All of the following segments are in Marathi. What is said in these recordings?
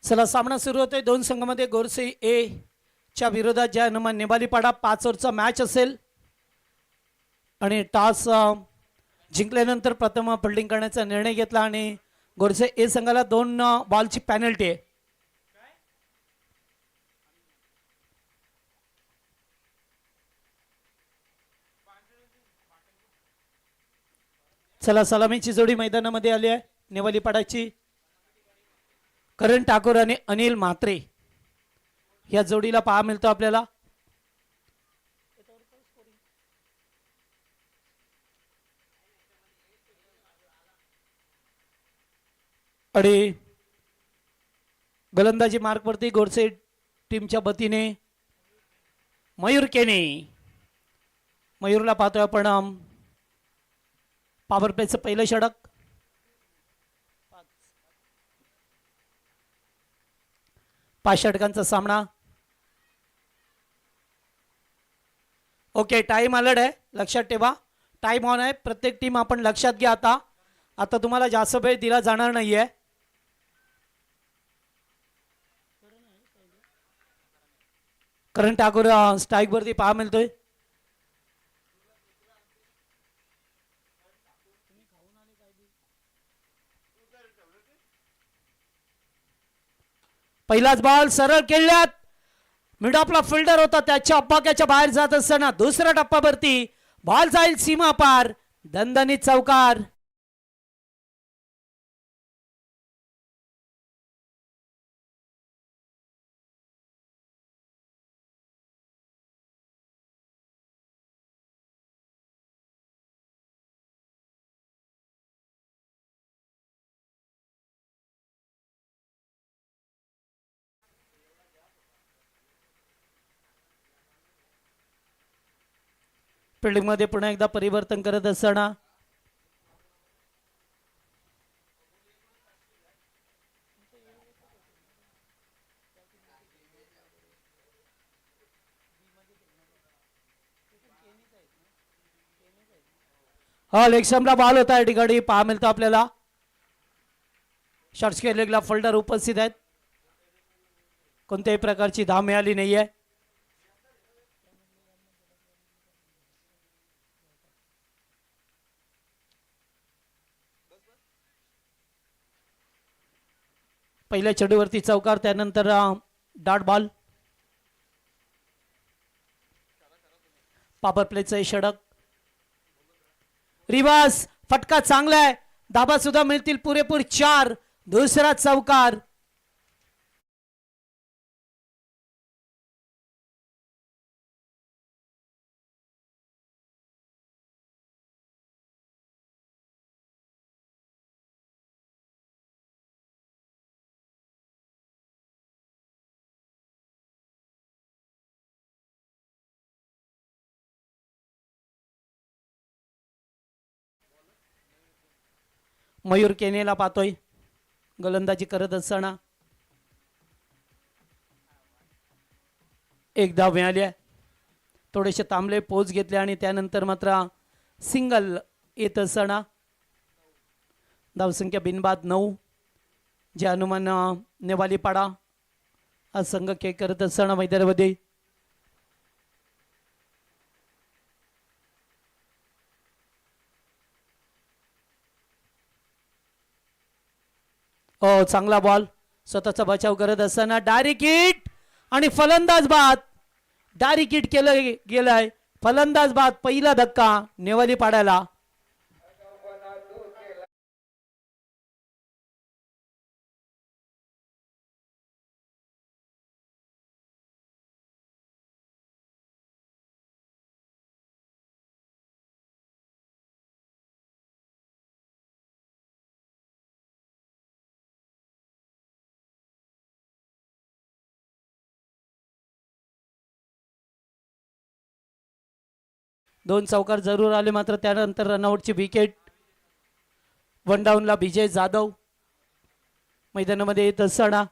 चला सामना सुरू होतोय दोन संघामध्ये गोरसे ए च्या विरोधात जय हनुमान निबालीपाडा 5 ओव्हरचा मॅच असेल आणि टॉस जिंकल्यानंतर प्रथम फिल्डिंग करण्याचा निर्णय घेतला आणि गोरसे ए संघाला 2 बॉलची पेनल्टी आहे. चला सलामीची जोडी मैदानामध्ये आली आहे निबालीपाडाची. करण ठाकूर आणि अनिल म्हात्रे या जोडीला पाहा मिळतो आपल्याला. आणि गोलंदाजी मार्कवरती गोरसे टीमच्या वतीने मयूर केने. मयूरला पाहतोय आपण. पॉवर प्लेचं पहिलं षटक. 5 षटकांचा सामना. ओके टाइम अलर्ट आहे लक्षात ठेवा. टाइम ऑन आहे प्रत्येक टीम आपण लक्षात घ्या. आता तुम्हाला जास्त वेळ दिला जाणार नाहीये. करण ठाकूर स्ट्राईक वरती पहा मिळतोय. पहिलाच बॉल सरळ केल्यात. मिड ऑफला फिल्डर होता त्याच्या अब्बाक्याच्या बाहेर जात असताना दुसऱ्या टप्प्यावरती बॉल जाईल सीमा पार. दणदणीत चौकार. फिल्डिंग मध्ये पुन्हा एकदा परिवर्तन करत असताना हा लेग स्टंपला बॉल होता. या ठिकाणी पहा मिळतो आपल्याला. शॉर्ट स्क्वेअर लेगला फोल्डर उपस्थित आहेत. कोणत्याही प्रकारची धाव मिळाली नाहीये. पहिल्या चेंडूवरती चौकार त्यानंतर डॉट बॉल. पॉवर प्लेचं षटक. रिवर्स फटका चांगला आहे. धाबा सुद्धा मिळतील पुरेपूर 4. दुसरा चौकार. मयूर केनेला पाहतोय गोलंदाजी करत असताना. एक धाव मिळाली आहे. थोडेसे तांबले पोच घेतले आणि त्यानंतर मात्र सिंगल येत असताना धावसंख्या बिनबाद 9. जे हनुमान निबालीपाडा हा संघ खेळ करत असताना मैदानामध्ये चांगला बॉल. स्वतःचा बचाव करत असताना डायरेक्ट हिट आणि फलंदाज बाद. डायरेक्ट हिट केलं गेलंय. फलंदाज बाद. पहिला धक्का निबालीपाड्याला. दोन चौकार जरूर आले मात्र त्यानंतर रनआउटची विकेट. 1 डाऊनला विजय जाधव मैदानामध्ये येत असताना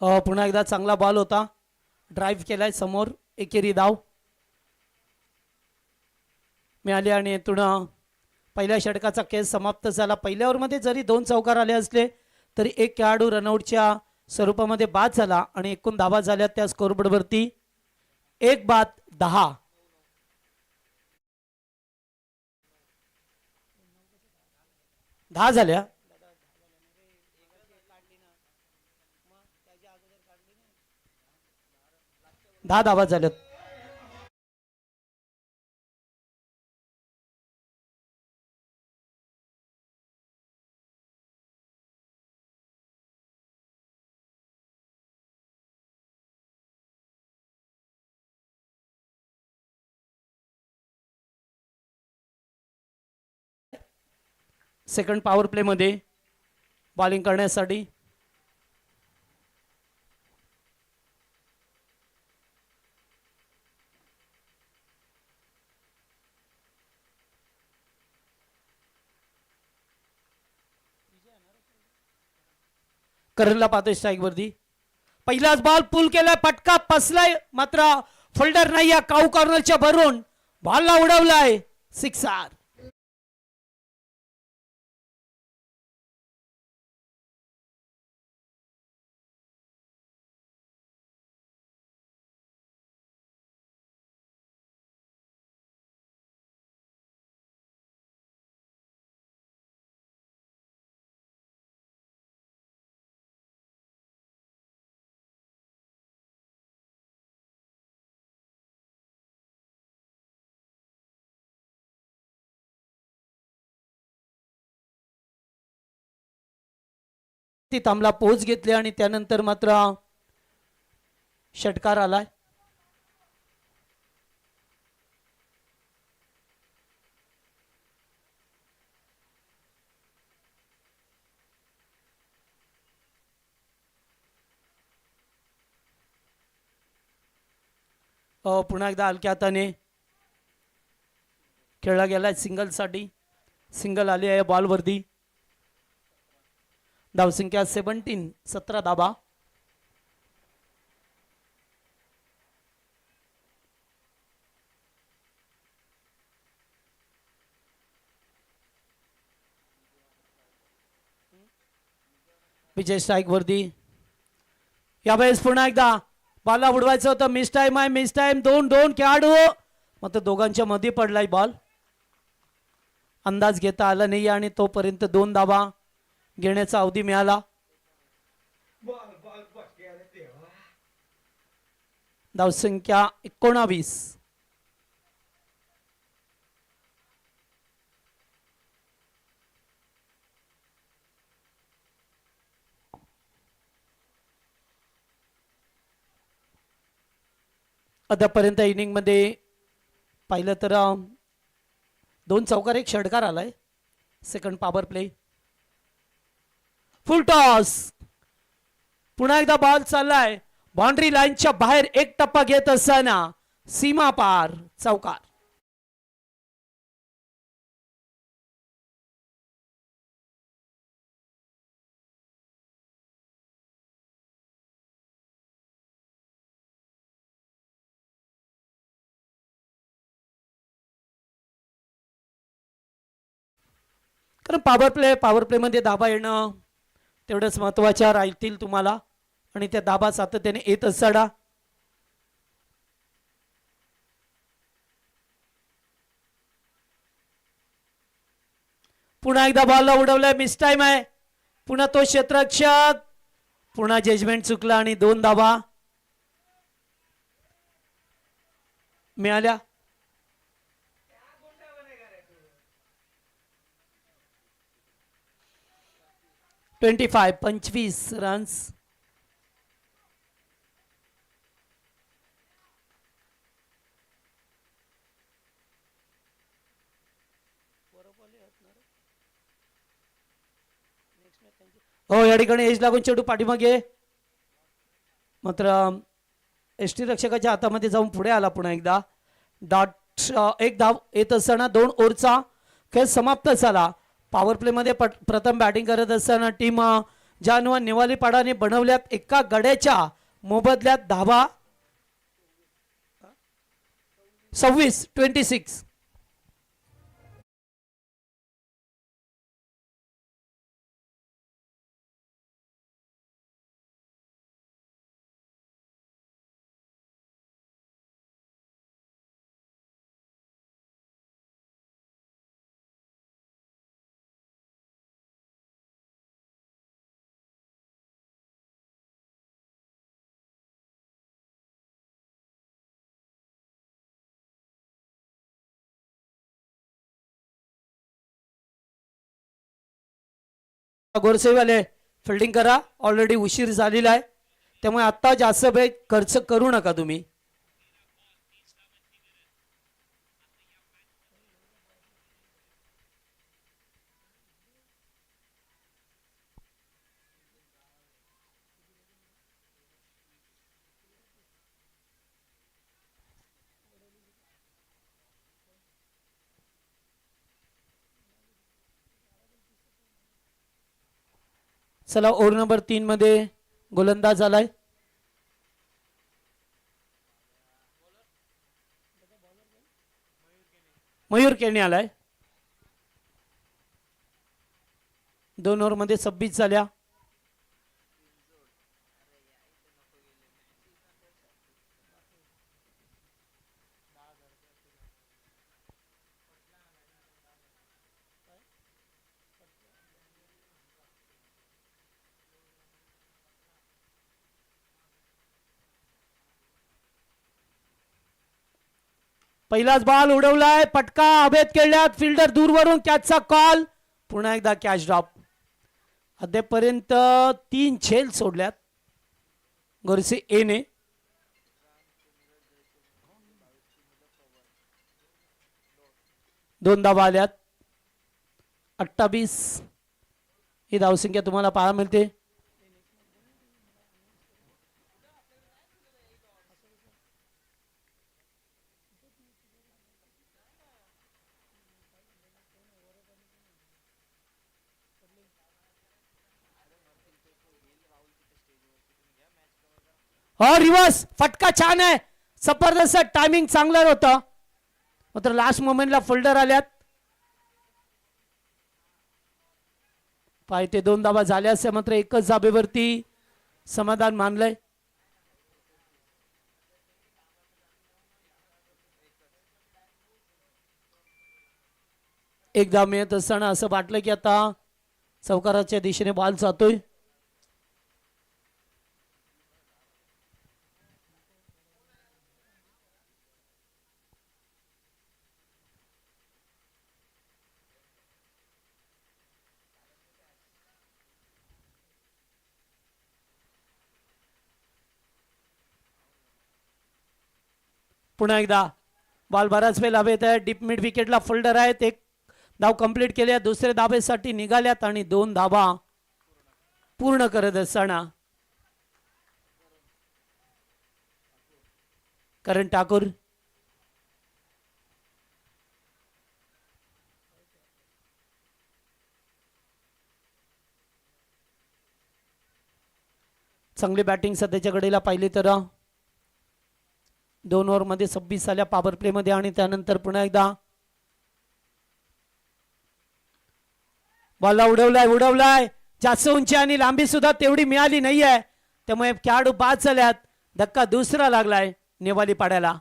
पुन्हा एकदा चांगला बॉल होता, ड्राईव्ह केलाय समोर, एकेरी धाव मिळाली आणि इथून पहिल्या षटकाचा केस समाप्त झाला. पहिल्या ओव्हरमध्ये जरी 2 चौकार आले असले तरी एक खेळाडू रनआउटच्या स्वरूपामध्ये बाद झाला आणि एकूण धावा झाल्या त्या स्कोरबोर्डवरती 1 बाद 10. झाल्या. 10 धावा झाल्यात. सेकंड पॉवर प्ले मध्ये बॉलिंग करण्यासाठी करणला पाहतोय स्ट्राईक वरती. पहिलाच बॉल पुल केलाय, पटका पसलाय, मात्र फोल्डर नाही या काऊ कॉर्नरच्या भरून बॉलला उडवलाय, सिक्सर. ती थांबला, पोच घेतली आणि त्यानंतर मात्र षटकार आलाय. पुन्हा एकदा हलक्या हाताने खेळला गेलाय सिंगल साठी. सिंगल आली आहे बॉलवरती. धावसंख्या 17, 17 धाबा. विजय स्ट्राईक वरती. यावेळेस पुन्हा एकदा बॉलला उडवायचं होतं, मिस टाइम आहे, मिस टाइम. 2 खेळाडू मात्र दोघांच्या मध्ये पडलाय बॉल. अंदाज घेता आला नाही आणि तोपर्यंत 2 धाबा घेण्याचा अवधी मिळाला. धावसंख्या 19. आतापर्यंत इनिंग मध्ये पाहिलं तर 2 चौकार 1 षटकार आलाय. Second power play. फुल टॉस. पुन्हा एकदा बॉल चाललाय बाउंड्री लाईनच्या बाहेर, 1 टप्पा घेत असताना सीमा पार, चौकार. कारण पॉवर प्ले मध्ये धाबा येणं तेवढंच महत्वाच्या राहतील तुम्हाला आणि त्या धाबा सातत्याने येत असताना पुन्हा एकदा बॉलला उडवलाय, मिस टाइम आहे. पुन्हा तो क्षेत्ररक्षक, पुन्हा जजमेंट चुकला आणि 2 धाबा मिळाल्या. 25 रन्स. हो, या ठिकाणी एज लागून चेंडू पाठीमागे, मात्र एसटी रक्षकाच्या हातामध्ये जाऊन पुढे आला. पुन्हा एकदा डॉट 1 धाव येत असताना 2 ओव्हरचा खेळ समाप्त झाला. पॉवर प्ले मध्ये प्रथम बॅटिंग करत असताना टीम ज्या हनुमान नेवालीपाडाने बनवल्यात एका गड्याच्या मोबदल्यात धावा 26. गोरसेवाले फिल्डिंग करा, ऑलरेडी उशीर झालेला आहे, त्यामुळे आता जास्त वेळ खर्च करू नका तुम्ही. चला, ओव्हर नंबर 3 मध्ये गोलंदाज आलाय. मयूर केणी आलाय. 2 ओव्हर मध्ये 26 झाल्या. पहिलाच बॉल उडवलाय, पटका हवेत खेळल्यात, फिल्डर दूरवरून कॅचचा कॉल. पुन्हा एकदा कॅच ड्रॉप. अद्यापर्यंत 3 झेल सोडल्यात गोरसे ए ने. दोन धावा आल्यात. 28 ही धावसंख्या तुम्हाला पाहायला मिळते. रिवर्स फटका छान आहे, जबरदस्त टायमिंग चांगलं होतं, मात्र लास्ट मोमेंटला फोल्डर आल्यात. पाहिजे 2 धावा झाल्या असल्या मात्र एकच धाबेवरती समाधान मानलंय. एक धाव मिळत असताना असं वाटलं की आता चौकाराच्या दिशेने बॉल जातोय. पुन्हा एकदा बॉल बराच वेळ हवेत आहे. डीप मिड विकेटला फोल्डर आहेत. एक धाव कंप्लीट केल्या, दुसऱ्या धावेसाठी निघाल्यात आणि 2 धावा पूर्ण करत असताना करण ठाकूर चांगली बॅटिंग सध्याच्या घडीला पाहिली तर 2 ओव्हर मध्ये 26 झाल्या पॉवर प्ले मध्ये. आणि त्यानंतर पुन्हा एकदा बॉलला उडवलाय, जास्त उंची आणि लांबी सुद्धा तेवढी मिळाली नाहीये, त्यामुळे खेळाडू बाद झाल्यात. धक्का दुसरा लागलाय नेवाली पाड्याला.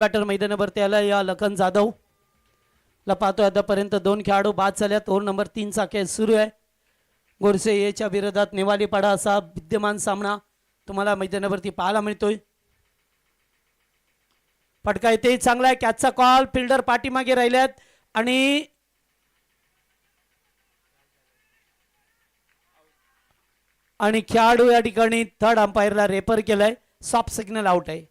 बॅटर मैदानावरती आला या लखन जाधव ला पाहतोय. आतापर्यंत 2 खेळाडू बाद झाल्यात. ओव्हर नंबर 3 चा खेळ सुरू आहे. गोरसे एच्या विरोधात नेवालीपाडा असा विद्यमान सामना तुम्हाला मैदानावरती पाहायला मिळतोय. फटका येते चांगला आहे. कॅचचा कॉल. फिल्डर पाठीमागे राहिल्यात आणि खेळाडू या ठिकाणी थर्ड अंपायरला रेफर केलाय. सॉफ्ट सिग्नल आउट आहे.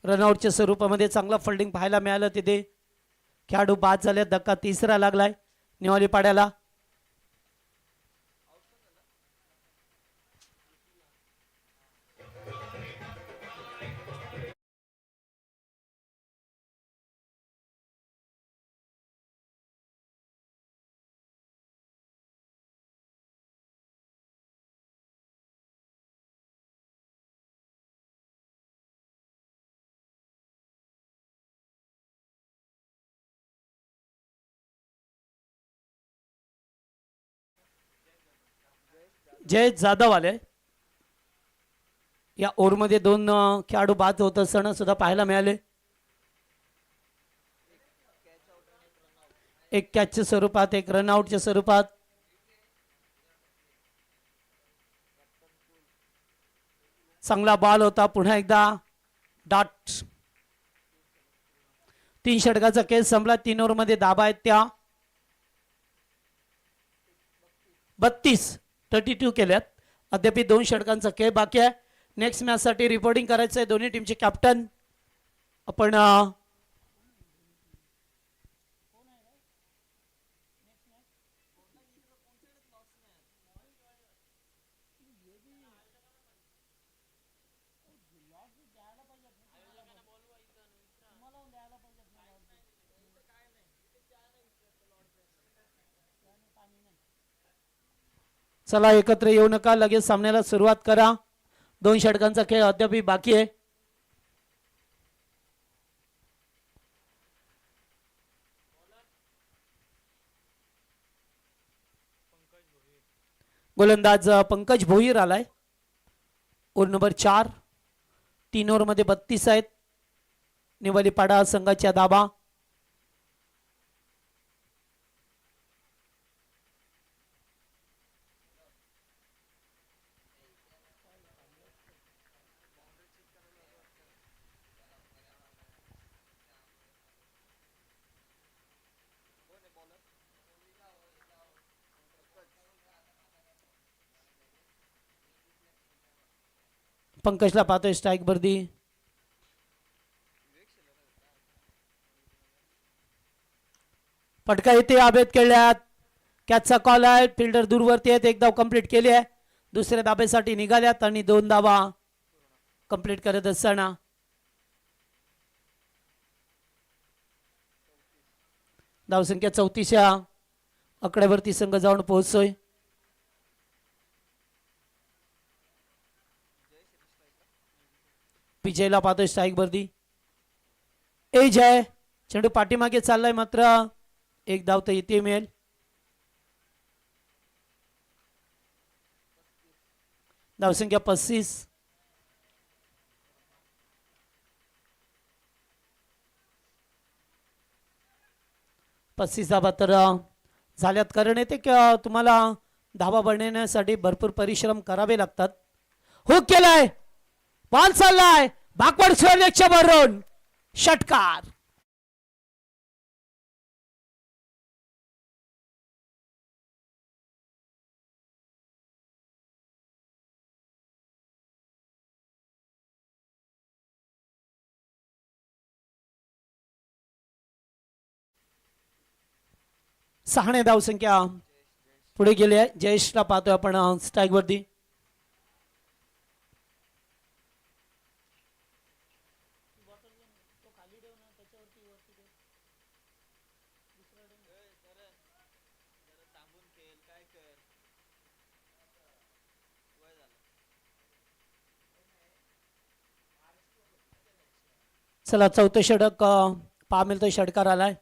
रनआउटच्या स्वरूपामध्ये चांगला फिल्डिंग पाहायला मिळालं. तिथे खेळाडू बाद झाले. धक्का तिसरा लागलाय नेवालीपाड्याला. जय जाधव आले. या ओव्हरमध्ये 2 खेळाडू बाद होत असताना सुद्धा पाहायला मिळाले. एक कॅचच्या स्वरूपात एक रनआउटच्या स्वरूपात. चांगला बॉल होता. पुन्हा एकदा डॉट. 3 षटकाचा खेळ संपला. 3 ओव्हरमध्ये धाबा आहेत त्या 32 केल्यात. अद्याप 2 षटकांचा खेळ बाकी आहे. नेक्स्ट मॅच साठी रिपोर्टिंग करायचं आहे दोन्ही टीमचे कॅप्टन. आपण चला एकत्र येऊ नका. लगेच सामन्याला सुरुवात करा. 2 षटकांचा खेळ अद्याप बाकी आहे. गोलंदाज पंकज भोईर आलाय. Over number 4. 3 ओव्हरमध्ये 32 आहेत. नेवालीपाडा संघाच्या धाबा. पंकजला पाहतोय स्ट्राईक बर्दी. फटका येते. आबेद खेळल्यात. कॅचचा कॉल आहे. फिल्डर दूरवरती आहेत. 1 धाव कंप्लीट केली आहे. दुसऱ्या धाब्यासाठी निघाल्यात आणि 2 धावा कंप्लीट करत असताना धावसंख्या 34 आकड्यावरती संघ जाऊन पोहोचतोय. विजयला पाहतोय स्ट्राईक वरती. एज आहे. चेंडू पाठीमागे चाललाय मात्र 1 धाव तर इथे मिळेल. धावसंख्या 35. धावा तर झाल्यात. कारण येते की तुम्हाला धावा बनवण्यासाठी भरपूर परिश्रम करावे लागतात. हुक केलाय. बॉल चाललाय. बॅकवर्ड स्वर्गच्या भरून षटकार. सहाणे धावसंख्या पुढे गेली आहे. जयेशला पाहतोय आपण स्ट्राईक वरती. चला चौथं षटक पहा मिळतोय, षटकार आलाय.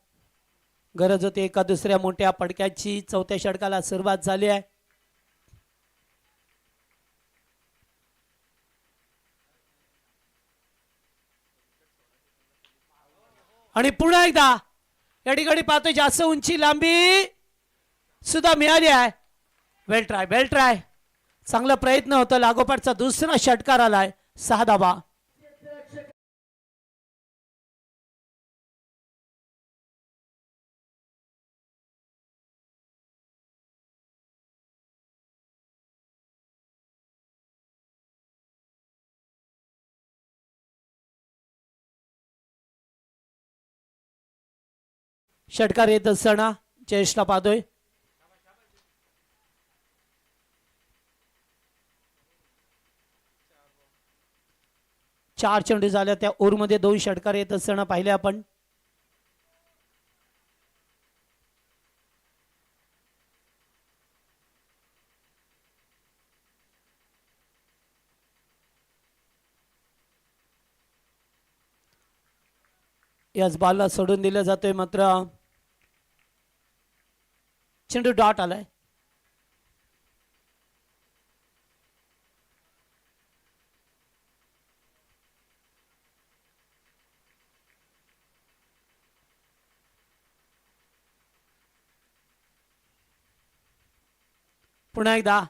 गरज होती एका दुसऱ्या मोठ्या पडक्याची. चौथ्या षटकाला सुरुवात झाली आहे. आणि पुन्हा एकदा या ठिकाणी पाहतोय जास्त उंची लांबी सुद्धा मिळाली आहे. वेल ट्राय, वेल ट्राय. चांगला प्रयत्न होता. लागोपाठचा दुसरा षटकार आलाय. 6 धावा. षटकार येत असताना चेष्टा पाहतोय. चार चेंडू झाल्या त्या ओव्हरमध्ये 2 षटकार येत असताना पाहिले आपण. याच बॉलला सोडून दिलं जातोय, मात्र चेंडू डॉट आलाय. पुन्हा एकदा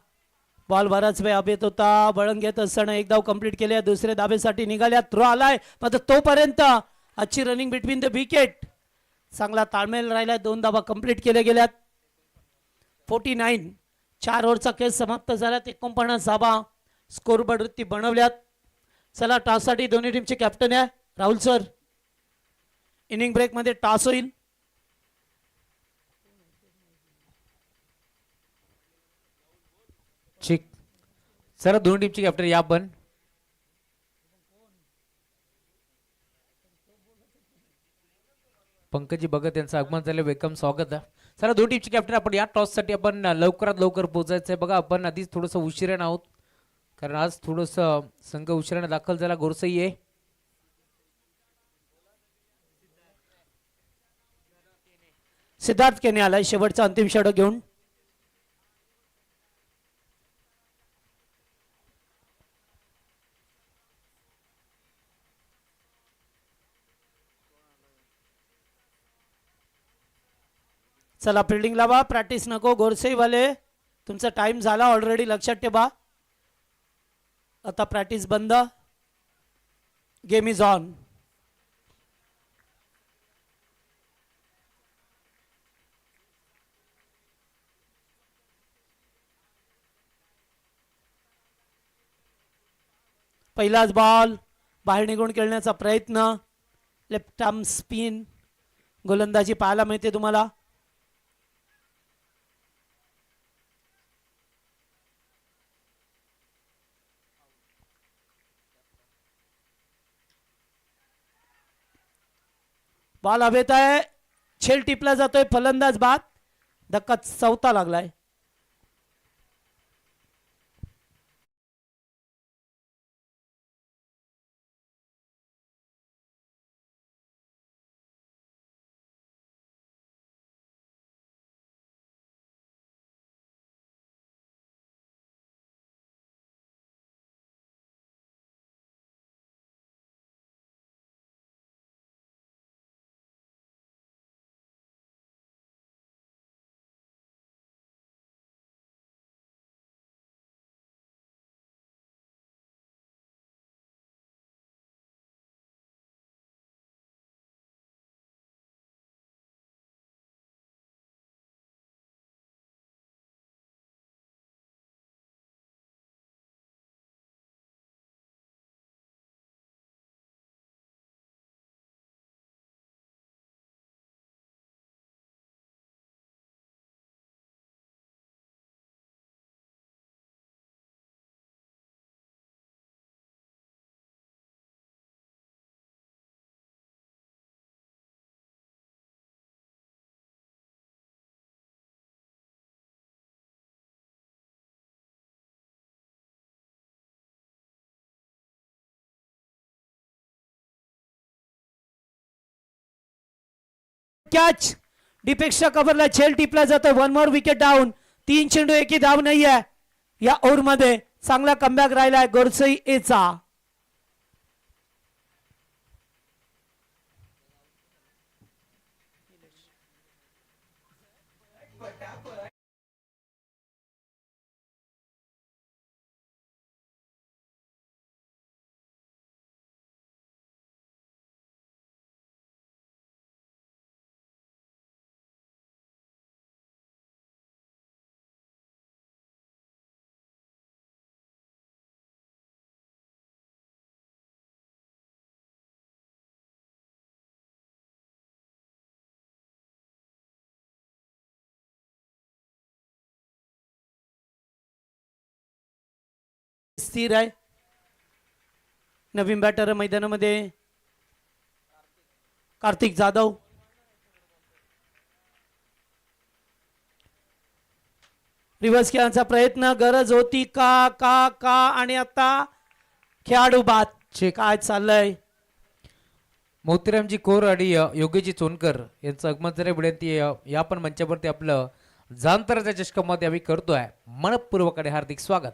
बॉल बराच वेळ अभेत होता. वळण घेत असताना एक धाव कंप्लीट केल्या. दुसऱ्या धावेसाठी निघाल्या. थ्रो आलाय, मात्र तोपर्यंत आजची रनिंग बिटवीन द विकेट चांगला ताळमेळ राहिला. 2 धावा कंप्लीट केल्या गेल्यात. 49. 4 ओव्हरचा खेळ समाप्त झाला. 49 धावा स्कोरबोर्ड वरती बनवल्यात. चला टॉससाठी दोन्ही टीमचे कॅप्टन आहे राहुल सर. इनिंग ब्रेक मध्ये टॉस होईल. ठीक. सर दोन टीमचे कॅप्टन या आपण. पंकजी भगत यांचं आगमन झालं. वेलकम, स्वागत आहे. सर दोन टीमचे कॅप्टन आपण या टॉस साठी आपण लवकरात लवकर पोहोचायचं आहे. बघा आपण आधीच थोडंसं उशिराने आहोत, कारण आज थोडंसं संघ उशिराने दाखल झाला. गोरसई आहे. सिद्धार्थ केने आलाय शेवटचा अंतिम षटक घेऊन. चला फिल्डिंग लावा, प्रॅक्टिस नको. गोरसई वाले तुमचा टाइम झाला ऑलरेडी, लक्षात ठेवा. आता प्रॅक्टिस बंद. Game is on. पहिलाच बॉल बाहेर निघून खेळण्याचा प्रयत्न. लेफ्ट आर्म स्पिन गोलंदाजी पाहायला मिळते तुम्हाला. बॉल हवेत आहे. छेल टिपला जातोय. फलंदाज बाद. धक्का चौथा लागलाय. कॅच डीपेक्षा कव्हरला झेल टिपला जातोय. One more wicket down. 3 चेंडू एकही धाव नाहीये या ओव्हर मध्ये. चांगला कमबॅक राहिलाय गोरसई एचा. स्थिर आहे. नवीन बॅटर मैदानामध्ये कार्तिक जाधव. रिव्हर्स खेळायचा प्रयत्न गरज होती का का का आणि आता खेळाडू बाद. काय चाललंय. मोतीरामजी कोर आणि योगेशजी चोनकर यांचं अगमत जरा विनंती या पण मंचावरती आपलं जांतराच्या चषकामध्ये आम्ही करतोय. मनपूर्वक हार्दिक स्वागत.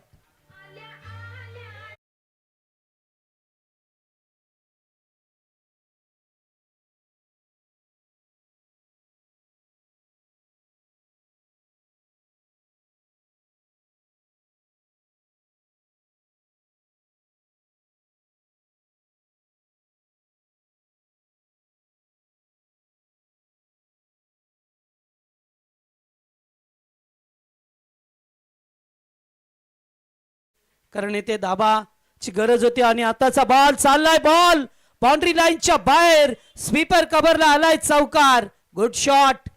कारण इथे दाबाची गरज होती आणि आताचा बॉल चाललाय. बॉल बाउंड्री लाईनच्या बाहेर. स्वीपर कव्हरला आलाय चौकार. Good shot.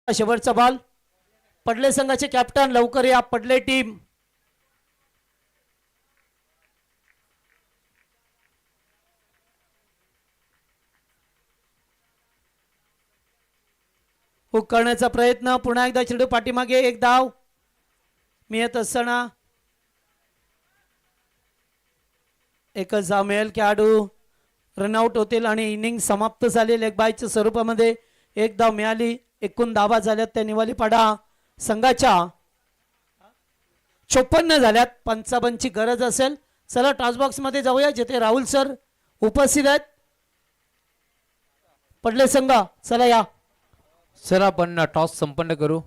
शेवटचा बॉल. पडले संघाचे कॅप्टन लवकर या. पडले टीम. हुक करण्याचा प्रयत्न. पुन्हा एकदा चेंडू पाठीमागे. एक धाव मिळत असताना एकच धाव मिळेल. खेळाडू रनआउट होतील आणि इनिंग समाप्त झाली. लेग बायच्या स्वरूपामध्ये एक धाव मिळाली. एकूण धावा झाल्यात त्या निवालीपाडा संघाच्या 54 झाल्यात. 55ची गरज असेल. चला टॉस बॉक्स मध्ये जाऊया जिथे राहुल सर उपस्थित आहेत. पडले संघ चला या. सर आपण टॉस संपन्न करू.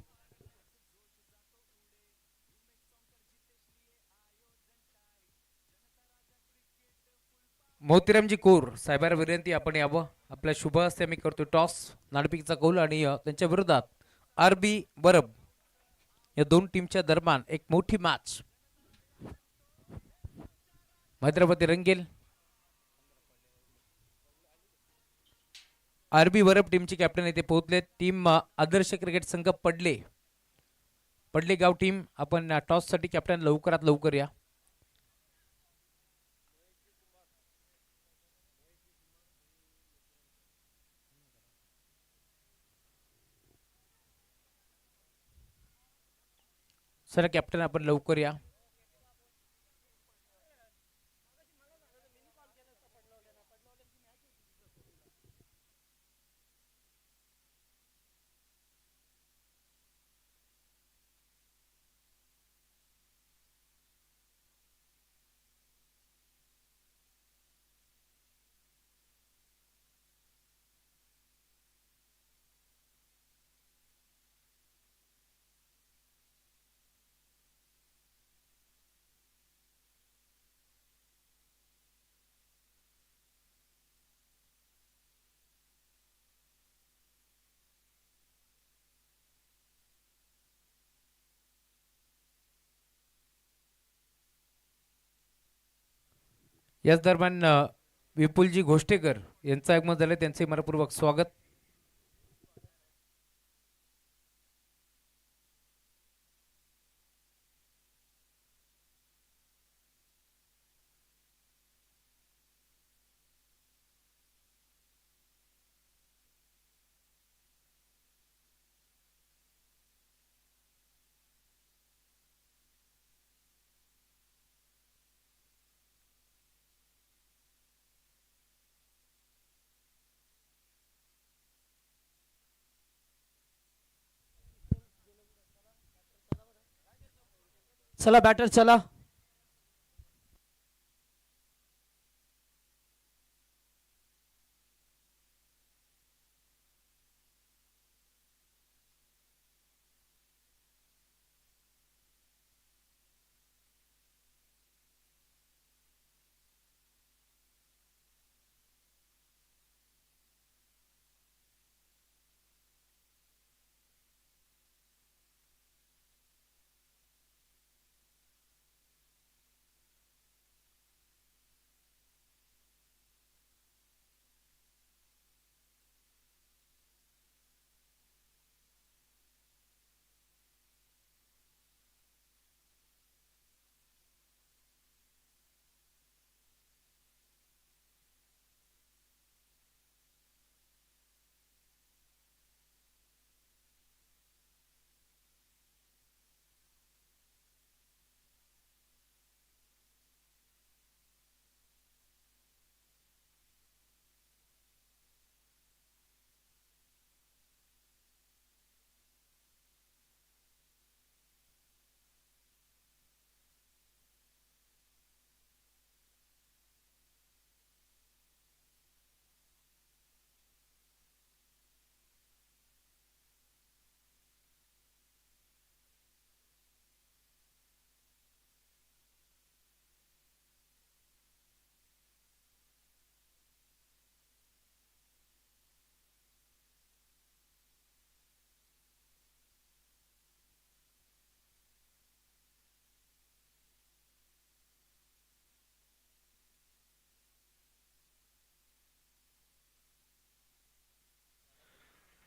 मोतीरामजी कोर साहेबांना विनंती आपण यावं. आपल्या शुभ हस्ते आम्ही करतो टॉस. नाणेफेकीचा कौल आणि त्यांच्या विरोधात आरबी वरब या दोन टीमच्या दरम्यान एक मोठी मॅच हैदराबाद रंगेल. आरबी वरब टीमचे कॅप्टन इथे पोहोचले. टीम आदर्श क्रिकेट संघ पडले गाव टीम. आपण टॉस साठी कॅप्टन लवकरात लवकर या. सर कॅप्टन आपण लवकर या. याच दरम्यान विपुलजी घोष्टेकर यांचं आगमन झालं. त्यांचे मनपूर्वक स्वागत. चला बॅटर चला.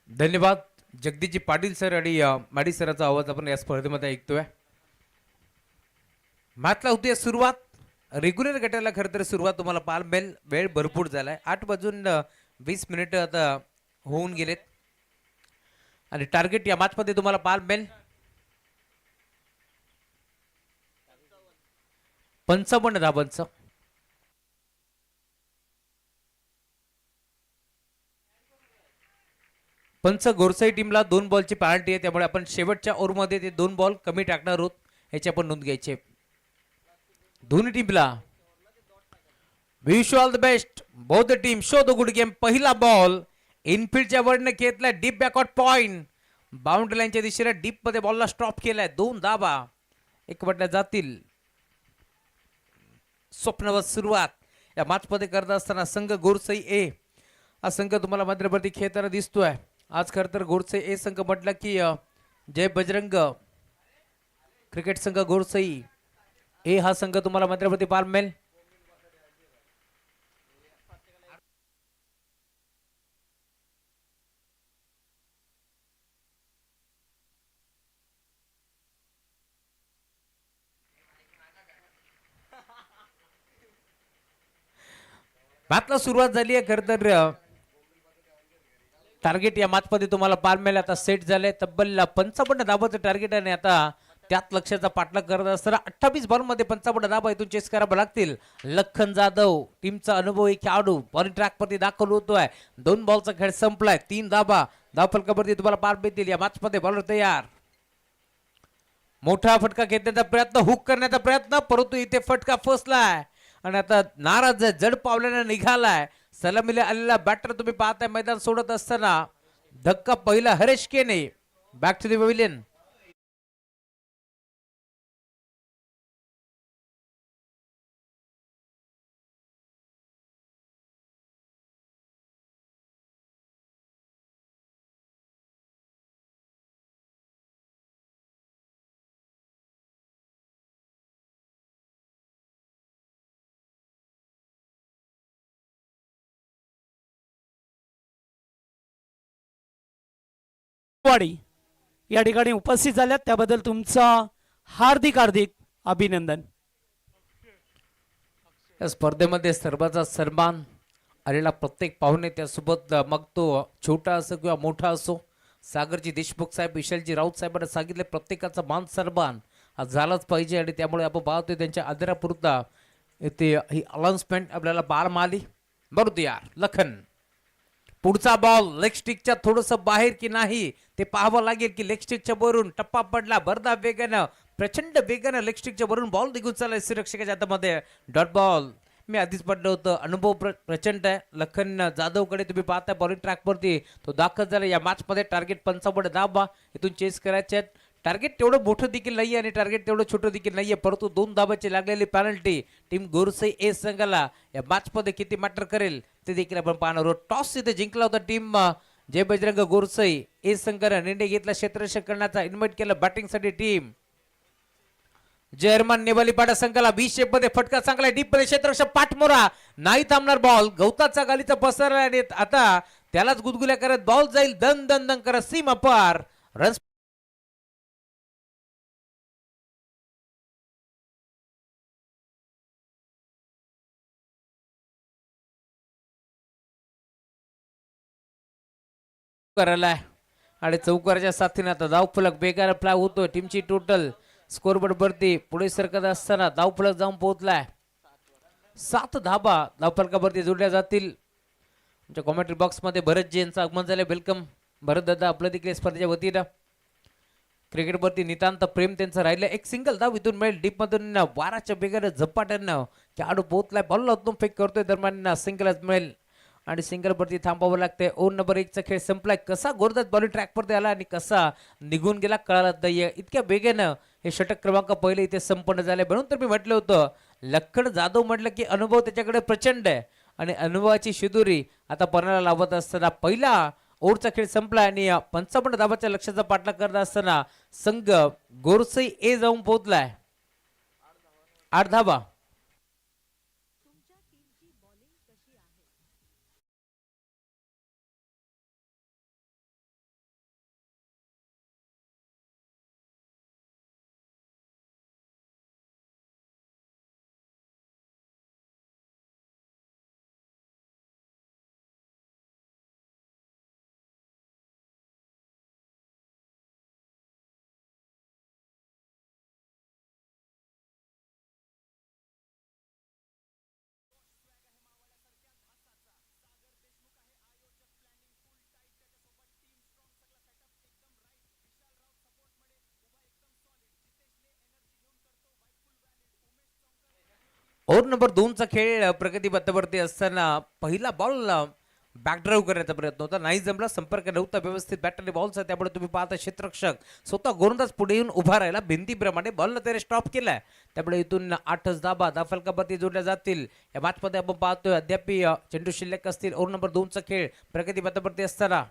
धन्यवाद जगदीशजी पाटील सर आणि माडी सरांचा आवाज आपण या स्पर्धेमध्ये ऐकतोय. मॅचला होती सुरुवात. रेग्युलर गटाला खरं तर सुरुवात तुम्हाला पाहायला मिळेल. वेळ भरपूर झालाय. 8:20 आता होऊन गेलेत आणि टार्गेट या मॅच मध्ये तुम्हाला पाहायला मिळेल 55 धाबांचं. पंच गोरसाई टीमला 2 बॉलची पेनल्टी आहे, त्यामुळे आपण शेवटच्या ओव्हरमध्ये ते 2 बॉल कमी टाकणार आहोत. याची आपण नोंद घ्यायची. दोन्ही टीमला wish all the best. Both team show the good game. पहिला बॉल इनफिल्डच्या वरने घेतलाय डीप बॅकआउट पॉइंट. बाउंड्री लाईनच्या दिशेने डीप मध्ये बॉलला स्टॉप केलाय. 2 धाबा एकवटल्या जातील. स्वप्नवत सुरुवात या मॅच मध्ये करत असताना संघ गोरसई ए हा संघ तुम्हाला मध्यवर्ती खेळताना दिसतोय. आज खर तर गोरसई ए संघ म्हटलं की जय बजरंग क्रिकेट संघ गोरसई ए हा संघ तुम्हाला मध्यवर्ती पाहायला मिळेल. मॅचला सुरुवात झाली आहे. खर तर टार्गेट या मॅच मध्ये तुम्हाला पाहायला मिळेल. आता सेट झाले तब्बल 55 धाबाचं टार्गेट आहे. आता त्यात लक्षाचा पाठलाग करत असताना 28 बॉल मध्ये 55 धाबा इथून चेस करावं लागतील. लखन जाधव टीमचा अनुभवी खेळाडू बॉलिंग ट्रॅक वरती दाखल होतोय. 2 बॉलचा खेळ संपलाय. 3 धाबा धावफलकावरती तुम्हाला पार मिळतील. या मॅच मध्ये बॉलर तयार. मोठा फटका घेण्याचा प्रयत्न, हुक करण्याचा प्रयत्न, परंतु इथे फटका फसलाय आणि आता नाराज जड पावल्याने निघालाय. सलामीला आलेला बॅटर तुम्ही पाहताय मैदान सोडत असताना. धक्का पहिला हरेश केने. Back to the pavilion. वाडी या ठिकाणी उपस्थित झाल्यात त्याबद्दल तुमचं हार्दिक हार्दिक अभिनंदन. या स्पर्धेमध्ये सर्वांचा सन्मान आलेला प्रत्येक पाहुणे त्यासोबत मग तो छोटा असो किंवा मोठा असो. सागरजी देशमुख साहेब, विशालजी राऊत साहेबांना सांगितले प्रत्येकाचा मान सन्मान हा झालाच पाहिजे आणि त्यामुळे आपण पाहतोय त्यांच्या आदरापुरता इथे ही अनाउन्समेंट आपल्याला पाहायला मिळाली. बरोबर यार लखन. पुढचा बॉल लेग स्टिकच्या थोडस बाहेर की नाही ते पाहावं लागेल की लेग स्टिकच्या वरून टप्पा पडला. भरदा वेगानं प्रचंड वेगाने लेग स्टिकच्या वरून बॉल निघून चाललाय रक्षकाच्या हातामध्ये डॉट बॉल. मी आधीच पडलं होतं, अनुभव प्रचंड आहे. लखन जाधवकडे तुम्ही पाहताय बॉलिंग ट्रॅकवरती तो दाखल झाला या मॅच मध्ये. टार्गेट 55 धाबा इथून चेस करायचे आहेत. टार्गेट तेवढं मोठं देखील नाहीये आणि टार्गेट तेवढं छोटं देखील नाहीये, परंतु 2 धाबाची लागलेली पॅनल्टी टीम गोरसई ए संघाला या मॅच मध्ये किती मॅटर करेल ते देखील आपण पाहणार आहोत. टॉस इथे जिंकला होता टीम जय बजरंग गोरसई ए संघाने निर्णय घेतला क्षेत्ररक्षण करण्याचा. इन्व्हाइट केलं बॅटिंगसाठी टीम जर्मन नेवालीपाडा संघाला. 20 शेप मध्ये फटका चांगला डीप मध्ये क्षेत्ररक्षक पाठमोरा नाही थांबणार बॉल. गवताचा गालीचा पसरला आणि आता त्यालाच गुदगुल्या करत बॉल जाईल दन दन दन करत सीमा पार. रन्स करायला आणि चौकाराच्या साथीने आता धावफलक बेकार फ्लाय होतोय. टीमची टोटल स्कोरबोर्ड वरती पुढे सरकत असताना धावफलक जाऊन पोहोचलाय. 7 धाबा धावफलकावरती जोडल्या जातील. आमच्या कॉमेंट्री बॉक्स मध्ये भरत जी यांचं आगमन झालं. वेलकम भरत दादा आपलं देखील स्पर्धेच्या वतीनं. क्रिकेटवरती नितांत प्रेम त्यांचं राहिलं. एक सिंगल धाव इथून मिळेल डीप मधून वाराच्या बेगाने झपाट्यानं खेळाडू पोहोचलाय. बॉलला उत्तम फेक करतोय दरम्यान सिंगलच मिळेल आणि सिंगल वरती थांबावं लागतंय. ओव्हर नंबर 1 चा खेळ संपलाय. कसा गोरदास बॉलिंग ट्रॅक वरती आला आणि कसा निघून गेला कळाला नाहीये. इतक्या वेगानं हे षटक क्रमांक पहिले इथे संपन्न झाले. म्हणून तर मी म्हटलं होतं लखन जाधव म्हटलं की अनुभव त्याच्याकडे प्रचंड आहे आणि अनुभवाची शिदुरी आता पणाला लावत असताना पहिला ओव्हरचा खेळ संपला आणि 55 धाबाच्या लक्ष्याचा पाठलाग करत असताना संघ गोरसई ए जाऊन पोहोचलाय. 8 धाबा. ओव्हर नंबर 2 चा खेळ प्रगती पथावरती असताना पहिला बॉल बॅकड्राईव्ह करण्याचा प्रयत्न होता, नाही जमला. संपर्क नव्हता व्यवस्थित बॅटरी बॉलचा. त्यामुळे तुम्ही पाहता क्षेत्ररक्षक स्वतः गोलंदाज पुढे येऊन उभा राहिला भिंतीप्रमाणे. बॉलला त्याने स्टॉप केलाय. त्यामुळे इथून 8 धाबा धावफलकावरती जोडल्या जातील. या मॅच मध्ये आपण पाहतोय अद्याप चेंडू शिल्लक असतील. ओव्हर नंबर 2 चा खेळ प्रगती पथावरती असताना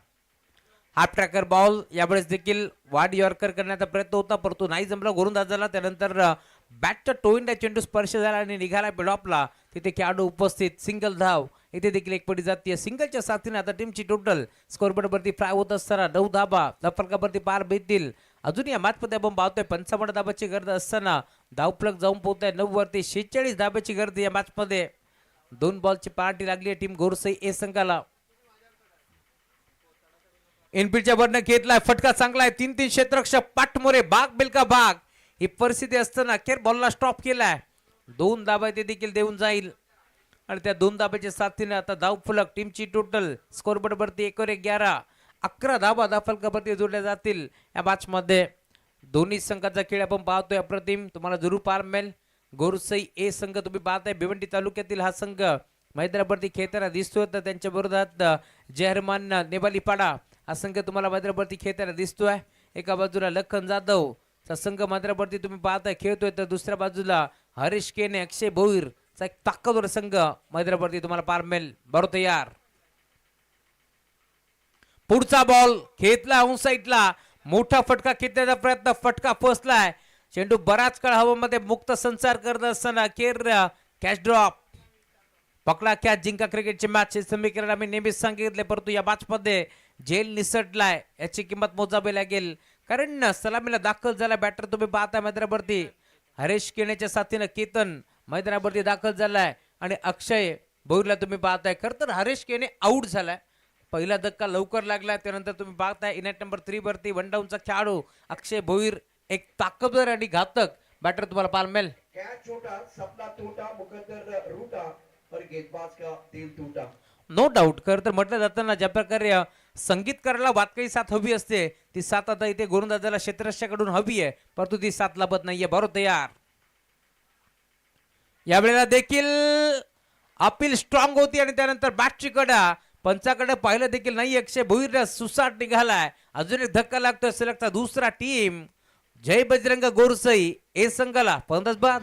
हाफ ट्रॅकर बॉल यावेळेस देखील वाड यॉर्कर करण्याचा प्रयत्न होता, परंतु नाही जमला गोलंदाजाला. त्यानंतर बॅटच्या टोईंडा चेंडू स्पर्श झाला आणि निघाला बिडॉपला. तिथे खेळाडू उपस्थित. सिंगल धाव इथे देखील एक पडी जाते. सिंगलच्या साथीने आता टीमची टोटल स्कोरबोर्ड वरती फ्राय होत असताना 9 धाबा धावफलकावरती पार बेतील. अजून या मॅच मध्ये आपण पाहतोय 55 धाबाची गरज असताना धावफलक जाऊन पोहोचतोय 9 वरती. 46 धाब्याची गरज या मॅच मध्ये. 2 बॉलची पार्टी लागली आहे टीम गोरसई ए संघाला. एनपीच्या वरनं घेतलाय फटका चांगला आहे. 3-3 क्षेत्ररक्षक पाठमोरे बाग बिलका बाग. ही परिस्थिती असताना अखेर बॉलला स्टॉप केलाय. 2 धाबा ते देखील देऊन जाईल आणि त्या 2 धाब्याच्या साथीने आता धावफलक टीमची टोटल स्कोरबोर्ड वरती 1-11. 11 धाबा धावफलकावरती जोडल्या जातील या मॅच मध्ये. दोन्ही संघाचा खेळ आपण पाहतोय अप्रतिम. तुम्हाला जरूर पार मिळेल. गोरसई ए संघ तुम्ही पाहताय भिवंडी तालुक्यातील हा संघ मैदानावरती खेळताना दिसतोय. तर त्यांच्या विरोधात जहरमान नेवालीपाडा हा संघ तुम्हाला मैदानावरती खेळताना दिसतोय. एका बाजूला लखन जाधव चा संघ मैदानावरती तुम्ही पाहताय खेळतोय, तर दुसऱ्या बाजूला हरीश केने अक्षय भोईर चा एक ताकदवर संघ मैदानावरती तुम्हाला पार मिळेल. बरो तयार. पुढचा बॉल खेचला ऑन साईडला. मोठा फटका खेचण्याचा प्रयत्न. फटका फसलाय. चेंडू बराच काळ हवामध्ये मुक्त संचार करत असताना अखेर कॅच ड्रॉप. पकडा कॅच जिंका क्रिकेटची मॅच हे समीकरण आम्ही नेहमीच सांगितले, परंतु या मॅच मध्ये जेल निसटलाय. याची किंमत मोजावी लागेल, कारण सलामीला दाखल झाला बॅटर तुम्ही पाहता मैदानावरती. हरीश केनेच्या साथीनं केतन मैदानावरती दाखल झालाय आणि अक्षय भोईरला तुम्ही पाहताय. खरं तर हरीश केने आउट झालाय. पहिला धक्का लवकर लागला. त्यानंतर तुम्ही पाहताय इनेट नंबर 3 वरती वन डाऊनचा खेळाडू अक्षय भोईर एक ताकदवर आणि घातक बॅटर तुम्हाला पार मिळेल. कैच छोटा सपना टूटा मुकद्दर रूटा और गेंदबाज का दिल टूटा. No doubt. खरं तर म्हटलं जातं ना, ज्या प्रकारे संगीतकाराला वातकळी साथ हवी असते, ती साथ आता इथे गोलंदाजाला क्षेत्ररक्षकाकडून हवी आहे, परंतु ती साथ लाभत नाहीये. बरोबर तयार. यावेळेला देखील अपील स्ट्रॉंग होती आणि त्यानंतर बॅटची कडा. पंचाकडे पाहिलं देखील नाही. 100 भुईर सुसाट निघालाय. अजून एक धक्का लागतोय सलगचा दुसरा. टीम जय बजरंग गोरसई ए संघाला फलंदाज बाद.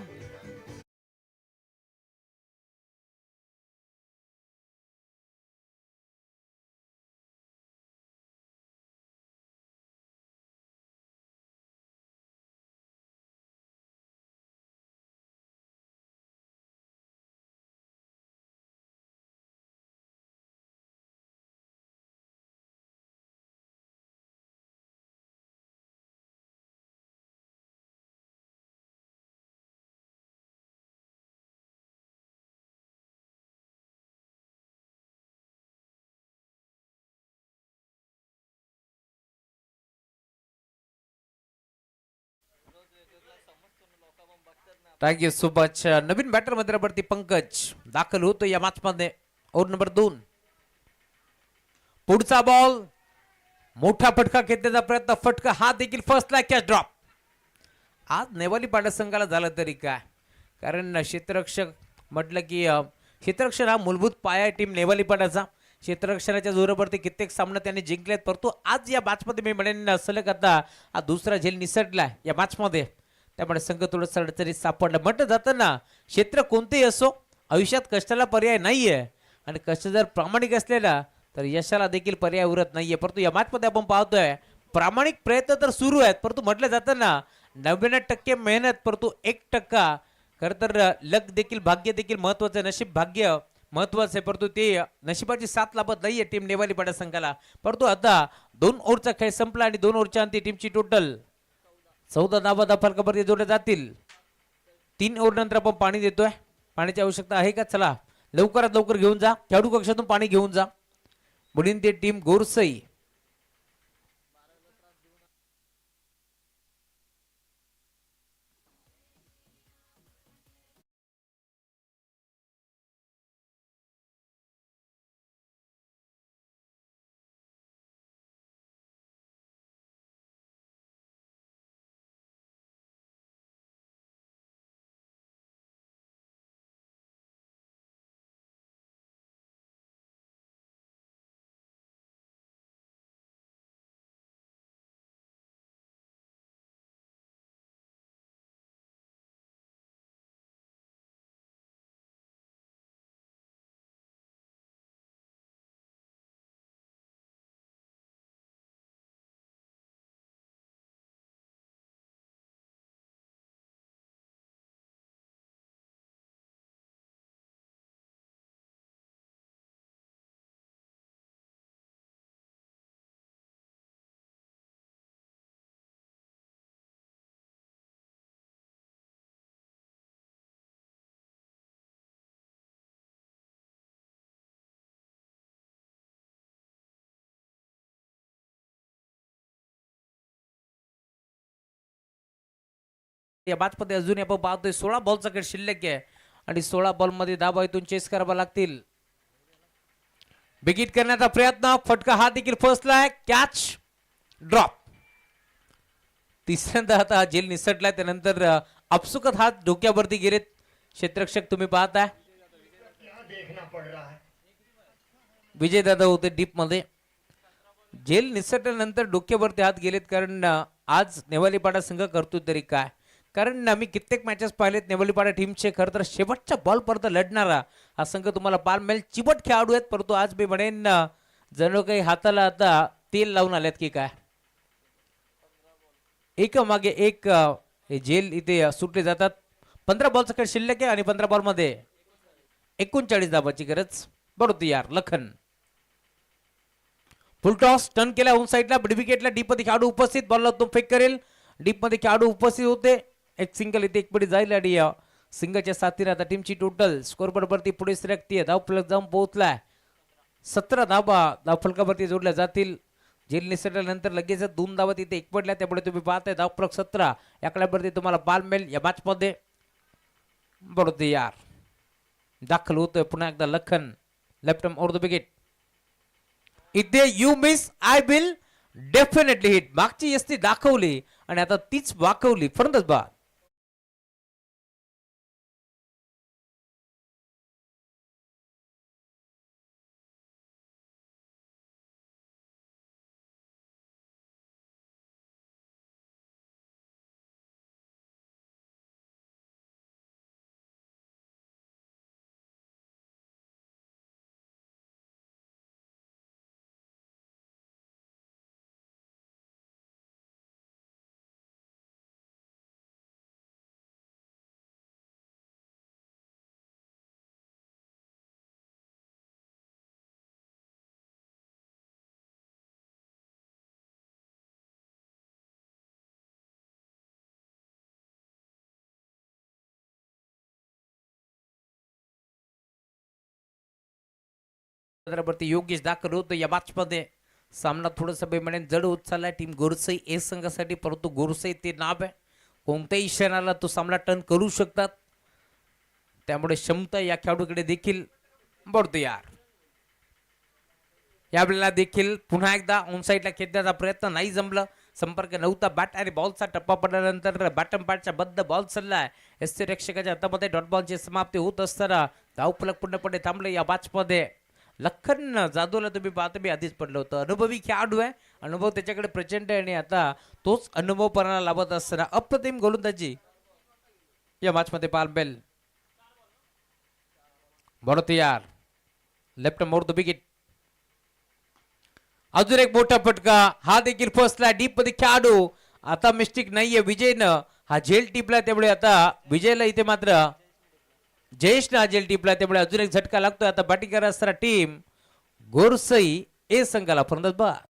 Thank you so much. नवीन बॅटर मध्ये पंकज दाखल होतो या मॅच मध्ये. Over number 2. पुढचा बॉल. मोठा फटका घेण्याचा प्रयत्न. फटका हा देखील फर्स्टला कॅच ड्रॉप. आज नेवाली पाडा संघाला झालं तरी काय, कारण क्षेत्ररक्षक म्हटलं की क्षेत्ररक्षण हा मूलभूत पाया आहे टीम नेवाली पाडाचा. क्षेत्ररक्षणाच्या जोरावरती कित्येक सामने त्यांनी जिंकलेत, परंतु आज या मॅच मध्ये मी म्हणेन सलग आता हा दुसरा झेल निसटला या मॅच मध्ये. त्यामुळे संघ थोडं अडचणीत सापडला. म्हटलं जातं ना, क्षेत्र कोणतेही असो, आयुष्यात कष्टाला पर्याय नाहीये आणि कष्ट जर प्रामाणिक असलेला तर यशाला देखील पर्याय उरत नाहीये. परंतु या मॅच मध्ये आपण पाहतोय प्रामाणिक प्रयत्न तर सुरू आहेत, परंतु म्हटलं जातं ना 99% मेहनत, परंतु 1% खरं तर लक देखील, भाग्य देखील महत्वाचं, नशीब भाग्य महत्वाचं आहे, परंतु ते नशिबाची साथ लाभत नाहीये टीम नेवाली पाडा संघाला. परंतु आता 2 ओव्हरचा खेळ संपला आणि 2 ओव्हरच्या अंती टीमची टोटल 14 धावा फलकावरती जोडल्या जातील. 3 ओव्हर नंतर आपण पाणी देतोय. पाण्याची आवश्यकता आहे का? चला लवकरात लवकर घेऊन जा. खेळाडू कक्षातून पाणी घेऊन जा. बुडीन ते टीम गोरसई. या मॅच मध्ये अजून आपण पाहतोय 16 बॉलचा खेळ शिल्लक आहे आणि 16 बॉल मध्ये धावा इथून चेस करावा लागतील. बिगिट करण्याचा प्रयत्न. फटका हा देखील फर्स्टला आहे. Catch drop. तिसऱ्यांदा आता हा झेल निसटलाय. त्यानंतर अपसुकत हात डोक्यावरती गेलेत क्षेत्ररक्षक. तुम्ही पाहताय विजय दादा होते डीप मध्ये. झेल निसटल्यानंतर डोक्यावरती हात गेलेत, कारण आज नेवालीपाडा संघ करतो तरी काय, कारण आम्ही कित्येक मॅचेस पाहिलेत नेवालीपाडा टीमचे. खरं तर शेवटच्या बॉल पर्यंत लढणारा हा संघ तुम्हाला पाहायला मिळेल. चिबट खेळाडू आहेत, परंतु आज मी म्हणेन जणू काही हाताला आता तेल लावून आल्यात की काय. एक मागे एक हे झेल इथे सुटले जातात. 15 बॉलचा खेळ शिल्लक आहे आणि 15 बॉल मध्ये 39 धावाची गरज. बरोबर यार. लखन फुल टॉस टर्न केला ऑन साइडला. मिड विकेटला डीप मध्ये खेळाडू उपस्थित. बॉलला तो फेक करेल. डीप मध्ये खेळाडू उपस्थित होते. एक सिंगल इथे एक पडी जाईल आणि सिंगलच्या साथीने आता टीमची टोटल स्कोर वरती पुढे सरकतीये. धाव फलक जाऊन पोहोचलाय. 17 धावा धाव फलकावरती जोडल्या जातील. झेल निसटल्यानंतर लगेच 2 धावा तिथे एक पडल्या, त्यामुळे तुम्ही पाहताय धाव फलक 17 याकड्यावरती तुम्हाला बाल मिळेल या मॅच मध्ये. बरोबर यार. दाखल होतोय पुन्हा एकदा Lakhan. Left arm over the wicket. इथे you miss I will definitely hit. मागची यस्ती दाखवली आणि आता तीच वाकवली. फलंदाज बाद. वरती योगेश दाखल होतो या मॅच मध्ये. सामना थोडासा बेमाने जड होत चाललाय टीम गोरसई ए संघासाठी, परंतु गोरसई ते नाव आहे. कोणत्याही क्षणाला तो सामना टर्न करू शकतात, त्यामुळे क्षमता या खेळाडूकडे देखील बढतो यार. यावेळेला देखील पुन्हा एकदा ऑन साईडला खेळण्याचा प्रयत्न नाही जमलं. संपर्क नव्हता. बॅट आणि बॉलचा टप्पा पडल्यानंतर बॅटम पॅडच्या बद्द बॉल चाललाय. एसटी रक्षकाच्या हातामध्ये डॉट बॉलची समाप्ती होत असताना धावफलक पूर्णपणे थांबले या मॅच मध्ये. लखन जाधवला तुम्ही पाहता मी आधीच पडलं होतं. अनुभवी खेळाडू आहे, अनुभव त्याच्याकडे प्रचंड आहे आणि आता तोच अनुभव पणाला लाभत असताना अप्रतिम गोलंदाजी या मॅच मध्ये पाहायला मिळेल. बरोबर तयार. Left more the wicket. अजून एक मोठा फटका, हा देखील फसला डीप मध्ये खेळाडू. आता मिस्टेक नाहीये विजयनं, हा झेल टिपला त्यामुळे आता विजयला इथे मात्र जयेशनं हा झेल टिपला त्यामुळे अजून एक झटका लागतोय. आता बॅटिंग करत असताना टीम गोरसई ए संघाला फलंदाज बाद.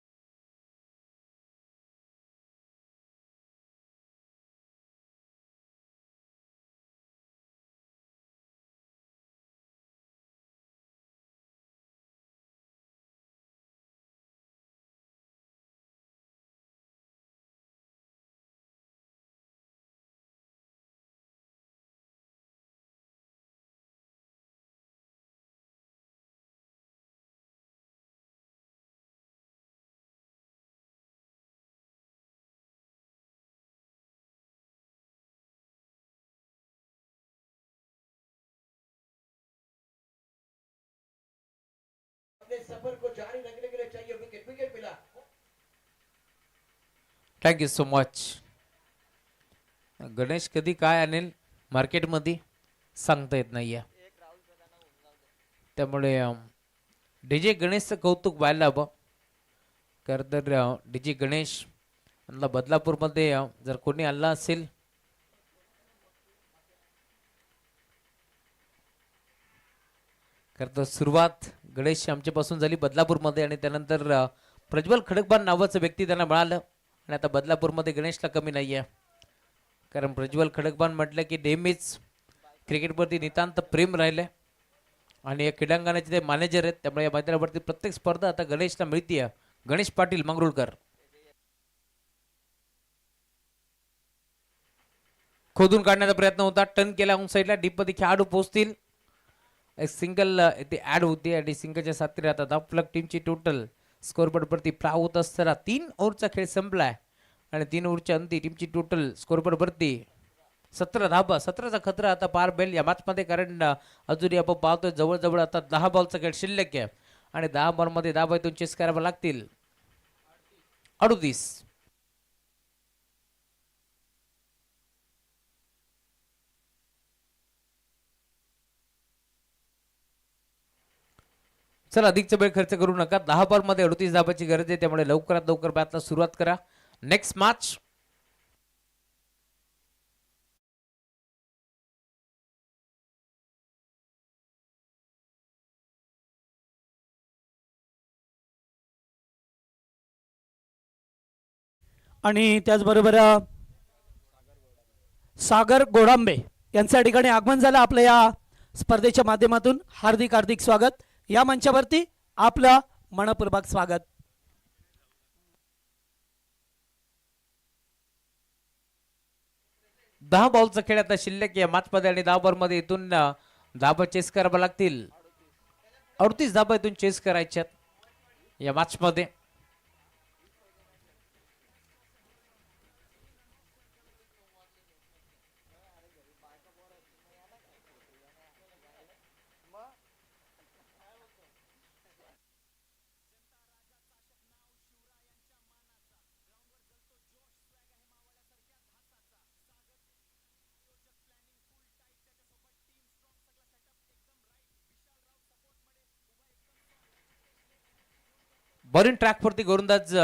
सफर को जारी रखने के लिए चाहिए विकेट. विकेट मिला. Thank you so much. गणेश कधी काय आणेल मार्केटमध्ये सांगता येत नाहीये, त्यामुळे डीजे गणेशचं कौतुक व्हायला हवं. खरं तर डीजे गणेश बदलापूरमध्ये जर कोणी आला असेल खरं तर सुरुवात गणेश आमच्यापासून झाली बदलापूरमध्ये आणि त्यानंतर प्रज्वल खडकबान नावाचं व्यक्ती त्यांना मिळालं आणि आता बदलापूरमध्ये गणेशला कमी नाही आहे. कारण प्रज्वल खडकबान म्हटलं की नेहमीच क्रिकेटवरती नितांत प्रेम राहिले आणि या क्रीडांगणाचे ते मॅनेजर आहेत, त्यामुळे या मैदानावरती प्रत्येक स्पर्धा आता गणेशला मिळतीये. गणेश पाटील मंगरुळकर खोदून काढण्याचा प्रयत्न होता, टर्न केला ऑन साईडला. डीप मध्ये खेळाडू पोहोचतील. एक सिंगल इथे ऍड होती आणि सिंगलच्या साथीने आता धावफलक टीमची टोटल स्कोरबोर्ड वरती प्रा होत असताना 3 ओव्हरचा खेळ संपलाय आणि 3 ओव्हरच्या अंती टीमची टोटल स्कोरबोर्ड वरती 17 धाबा. 17चा खतरा आता पार बेल या मॅच मध्ये, कारण अजूनही आपण पाहतोय जवळजवळ आता 10 बॉलचा खेळ शिल्लक आहे आणि 10 बॉल मध्ये 10 बायतून चेस करावे लागतील. 38. चला अधिकचा वेळ खर्च करू नका. 10 बॉल मध्ये 38 धाबाची गरज आहे, त्यामुळे लवकरात लवकर बॅटला सुरुवात करा. नेक्स्ट मॅच आणि त्याचबरोबर सागर गोडांबे यांचं या ठिकाणी आगमन झालं. आपल्या या स्पर्धेच्या माध्यमातून हार्दिक हार्दिक स्वागत. या मंचावरती आपलं मनपूर्वक स्वागत. दहा बॉलचा खेळ आता शिल्लक या मॅच मध्ये आणि 10 बॉल मध्ये इथून धाबा चेस करावा लागतील. 38 धाबा इथून चेस करायच्यात या मॅच मध्ये. बॉलिंग ट्रॅक वरती गोलंदाज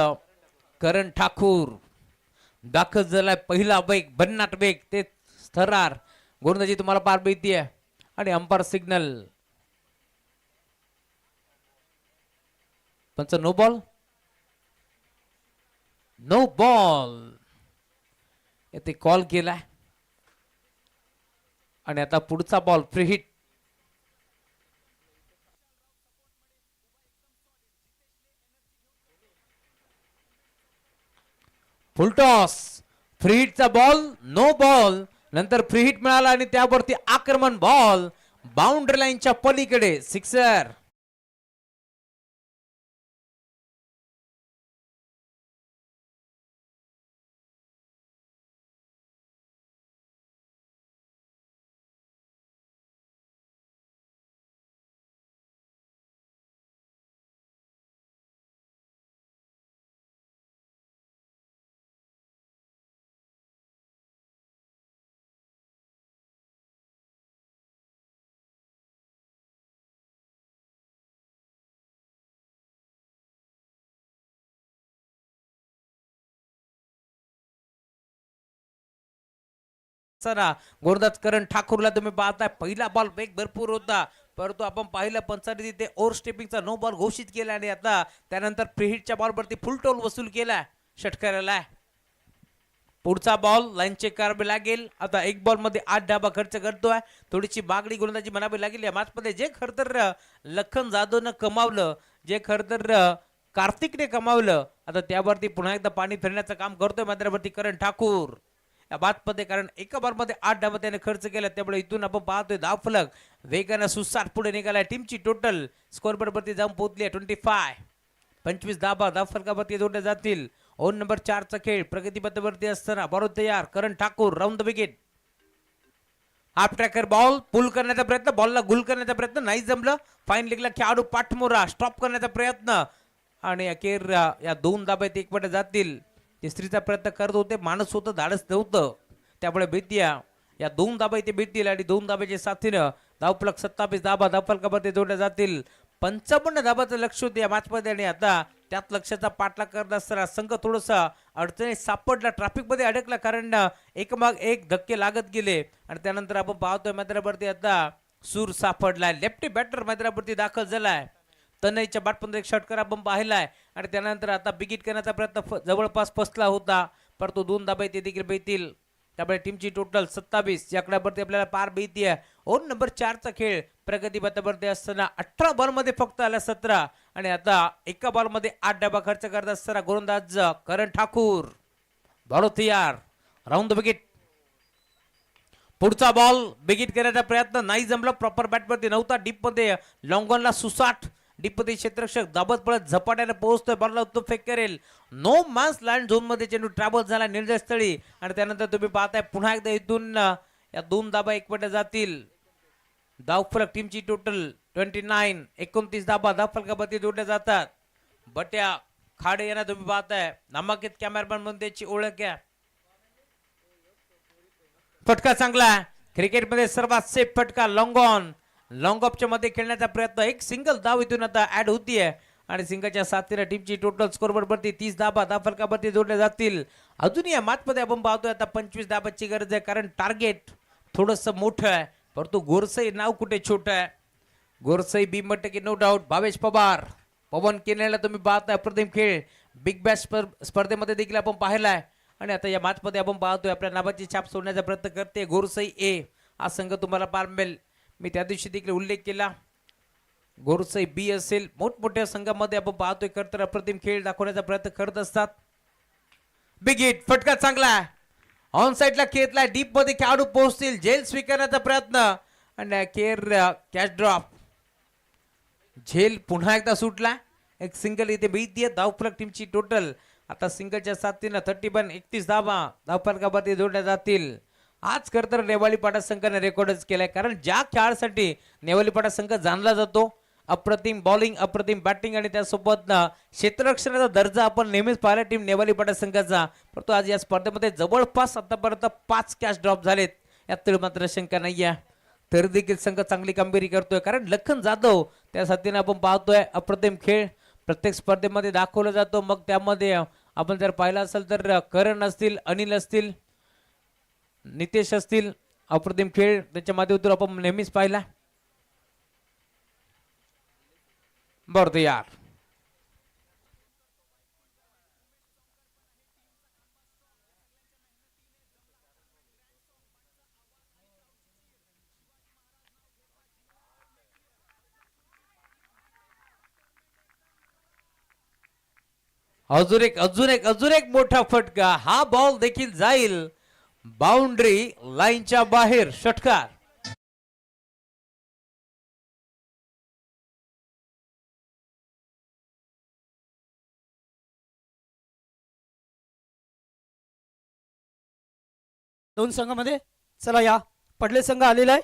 करण ठाकूर दाखल झालाय. पहिला वेग भन्नाट वेग ते थरार गोलंदाजी तुम्हाला पार मिळतीये आणि अंपायर सिग्नल. पंच नो बॉल, नो बॉल येथे कॉल केलाय आणि आता पुढचा ball free hit. Full toss free हिटचा बॉल, नो बॉल. नंतर फ्री हिट मिळाला आणि त्यावरती आक्रमण बॉल बाउंड्री लाईनच्या पलीकडे सिक्सर. सरा गोलंदाज करण ठाकूरला तुम्ही पाहताय. पहिला बॉल वेग भरपूर होता परंतु आपण पाहिलं पंचाने तिथे ओव्हर स्टेपिंगचा नो बॉल घोषित केला आणि आता त्यानंतर फ्री हिटच्या बॉलवरती फुल टोल वसूल केला षटकाराला. पुढचा बॉल लाईन चेक करावी लागेल. आता एक बॉल मध्ये 8 धाबा खर्च करतोय. थोडीशी बागडी गोलंदाजी म्हणावी लागेल या मॅच मध्ये. जे खर तर लखन जाधवनं कमावलं, जे खर तर कार्तिकने कमावलं, आता त्यावरती पुन्हा एकदा पाणी फिरण्याचं काम करतोय मैदानावरती करण ठाकूर या बाद मध्ये. कारण एका बॉल मध्ये 8 धाबा त्याने खर्च केला. त्यामुळे इथून आपण पाहतोय धावफलक वेगानं सुसाट पुढे निघालाय. टीमची टोटल स्कोर बोर्ड वरती जाऊन पोहोचली आहे 25. 25 धाबा धावफलकावरती जोडल्या जातील. ओव्हर नंबर 4 चा खेळ प्रगतीपथावरती असताना बरोबर तयार Karan Thakur round the wicket. Half tracker ball pull करण्याचा प्रयत्न, बॉलला गुल करण्याचा प्रयत्न, नाही जमलं. फाईन लेगला खेळाडू पाठमोरा स्टॉप करण्याचा प्रयत्न आणि अखेर या 2 धाब्यात एक पट जातील. तिसरीचा प्रयत्न करत होते, माणूस होतं, धाडस नव्हतं. त्यामुळे भीतीया या 2 धाबा इथे भेटतील आणि 2 धाब्याच्या साथीनं धावफलक 27 धाबा धावफलकामध्ये जोडल्या जातील. 55 धाबाचं लक्ष होते या मॅच मध्ये आणि आता त्यात लक्षाचा पाठलाग करत असताना संघ थोडंसं अडचणीत सापडला, ट्रॅफिक मध्ये अडकला. कारण एकमाग एक धक्के लागत गेले आणि त्यानंतर आपण पाहतोय मैदानावरती आता सूर सापडलाय. लेफ्टी बॅटर मैदानावरती दाखल झालाय. तनयच्या बॅटमध्ये एक षटकार आपण पाहिलाय आणि त्यानंतर आता बिगिट करण्याचा प्रयत्न जवळपास फसला होता परंतु 2 धाबा इथे देखील भेटतील. त्यामुळे टीमची टोटल 27 या आकड्यावरती आपल्याला पार मिळतीये. ओव्हर नंबर 4 चा खेळ प्रगतीपथावरती असताना 18 बॉल मध्ये फक्त आला 17 आणि आता एका बॉल मध्ये 8 धाबा खर्च करत असताना गोलंदाज करण ठाकूर बॉल तयार राऊंड द विकेट. पुढचा बॉल बिगिट करण्याचा प्रयत्न नाही जमला. प्रॉपर बॅटवरती नव्हता. डीप मध्ये लॉंगॉनला सुसाट डीपमध्ये क्षेत्ररक्षक दाबत पळत झपाट्याने पोहोचतोय. बॉलला उत्तम फेक करेल. नो मान्स लँड झोन मध्ये चेंडू ट्रॅव्हल झाला निर्जय स्थळी आणि त्यानंतर तुम्ही पाहताय पुन्हा एकदा इथून या 2 धाबा एकपट जातील. धावफलक टीमची टोटल 29. 29 धाबा धावफलकावरती जोडल्या जातात. बट्या खाडे यांना तुम्ही पाहताय नामांकित कॅमेरामॅन म्हणून त्याची ओळख आहे. फटका चांगला. क्रिकेटमध्ये सर्वात सेफ फटका लॉंग ऑन. लॉंग ऑफच्या मध्ये खेळण्याचा प्रयत्न. एक सिंगल धाव इथून आता ऍड होतीये आणि सिंगलच्या साथीने टीमची टोटल स्कोरबोर्ड वरती 30 धाबा धावफलकावरती जोडल्या जातील. अजूनही या मॅच मध्ये आपण पाहतोय आता 25 धाबाची गरज आहे कारण टार्गेट थोडस मोठं आहे परंतु गोरसई नाव कुठे छोटं आहे. गोरसई की नो डाऊट. भावेश पवार पवन केनेला तुम्ही पाहताय अप्रतिम खेळ बिग बॅश स्पर्धेमध्ये देखील आपण पाहिलाय आणि आता या मॅच मध्ये आपण पाहतोय आपल्या नावाची छाप सोडण्याचा प्रयत्न करते गोरसई ए. हा संघ तुम्हाला पार मिळेल. मी त्या दिवशी देखील उल्लेख केला. गोरसई बी असेल. मोठमोठ्या संघामध्ये आपण पाहतोय खरतर अप्रतिम खेळ दाखवण्याचा प्रयत्न करत असतात. Big hit. फटका चांगला ऑन साइडला खेळला. डीप मध्ये खेळाडू पोहोचतील. जेल स्वीकारण्याचा प्रयत्न आणि अखेर कॅच ड्रॉप. झेल पुन्हा एकदा सुटला. एक सिंगल इथे मिळतीये. धावफलक टीमची टोटल आता सिंगलच्या साथीनं 31 धावा धावफलकावरती जोडल्या जातील. आज खरं तर नेवाळीपाडा संघाने रेकॉर्डच केलाय, कारण ज्या खेळासाठी नेवाळीपाडा संघ जाणला जातो, अप्रतिम बॉलिंग, अप्रतिम बॅटिंग आणि त्यासोबत क्षेत्ररक्षणाचा दर्जा आपण नेहमीच पाहिला टीम नेवाळीपाडा संघाचा. परंतु आज या स्पर्धेमध्ये जवळपास आतापर्यंत 5 कॅच ड्रॉप झालेत, यात मात्र शंका नाहीये. तरी देखील संघ चांगली कामगिरी करतोय, कारण लखन जाधव त्या साथीने आपण पाहतोय अप्रतिम खेळ प्रत्येक स्पर्धेमध्ये दाखवला जातो. मग त्यामध्ये आपण जर पाहिलं असेल तर करण असतील, अनिल असतील, नितेश असतील, अप्रतिम खेळ त्याच्या माध्यमातून आपण नेहमीच पाहिला. बरं यार, अजून एक मोठा फटका. हा बॉल देखील जाईल बाउंड्री लाईनच्या बाहेर. षटकार. दोन संघामध्ये चला या पडले संघ आलेला आहे.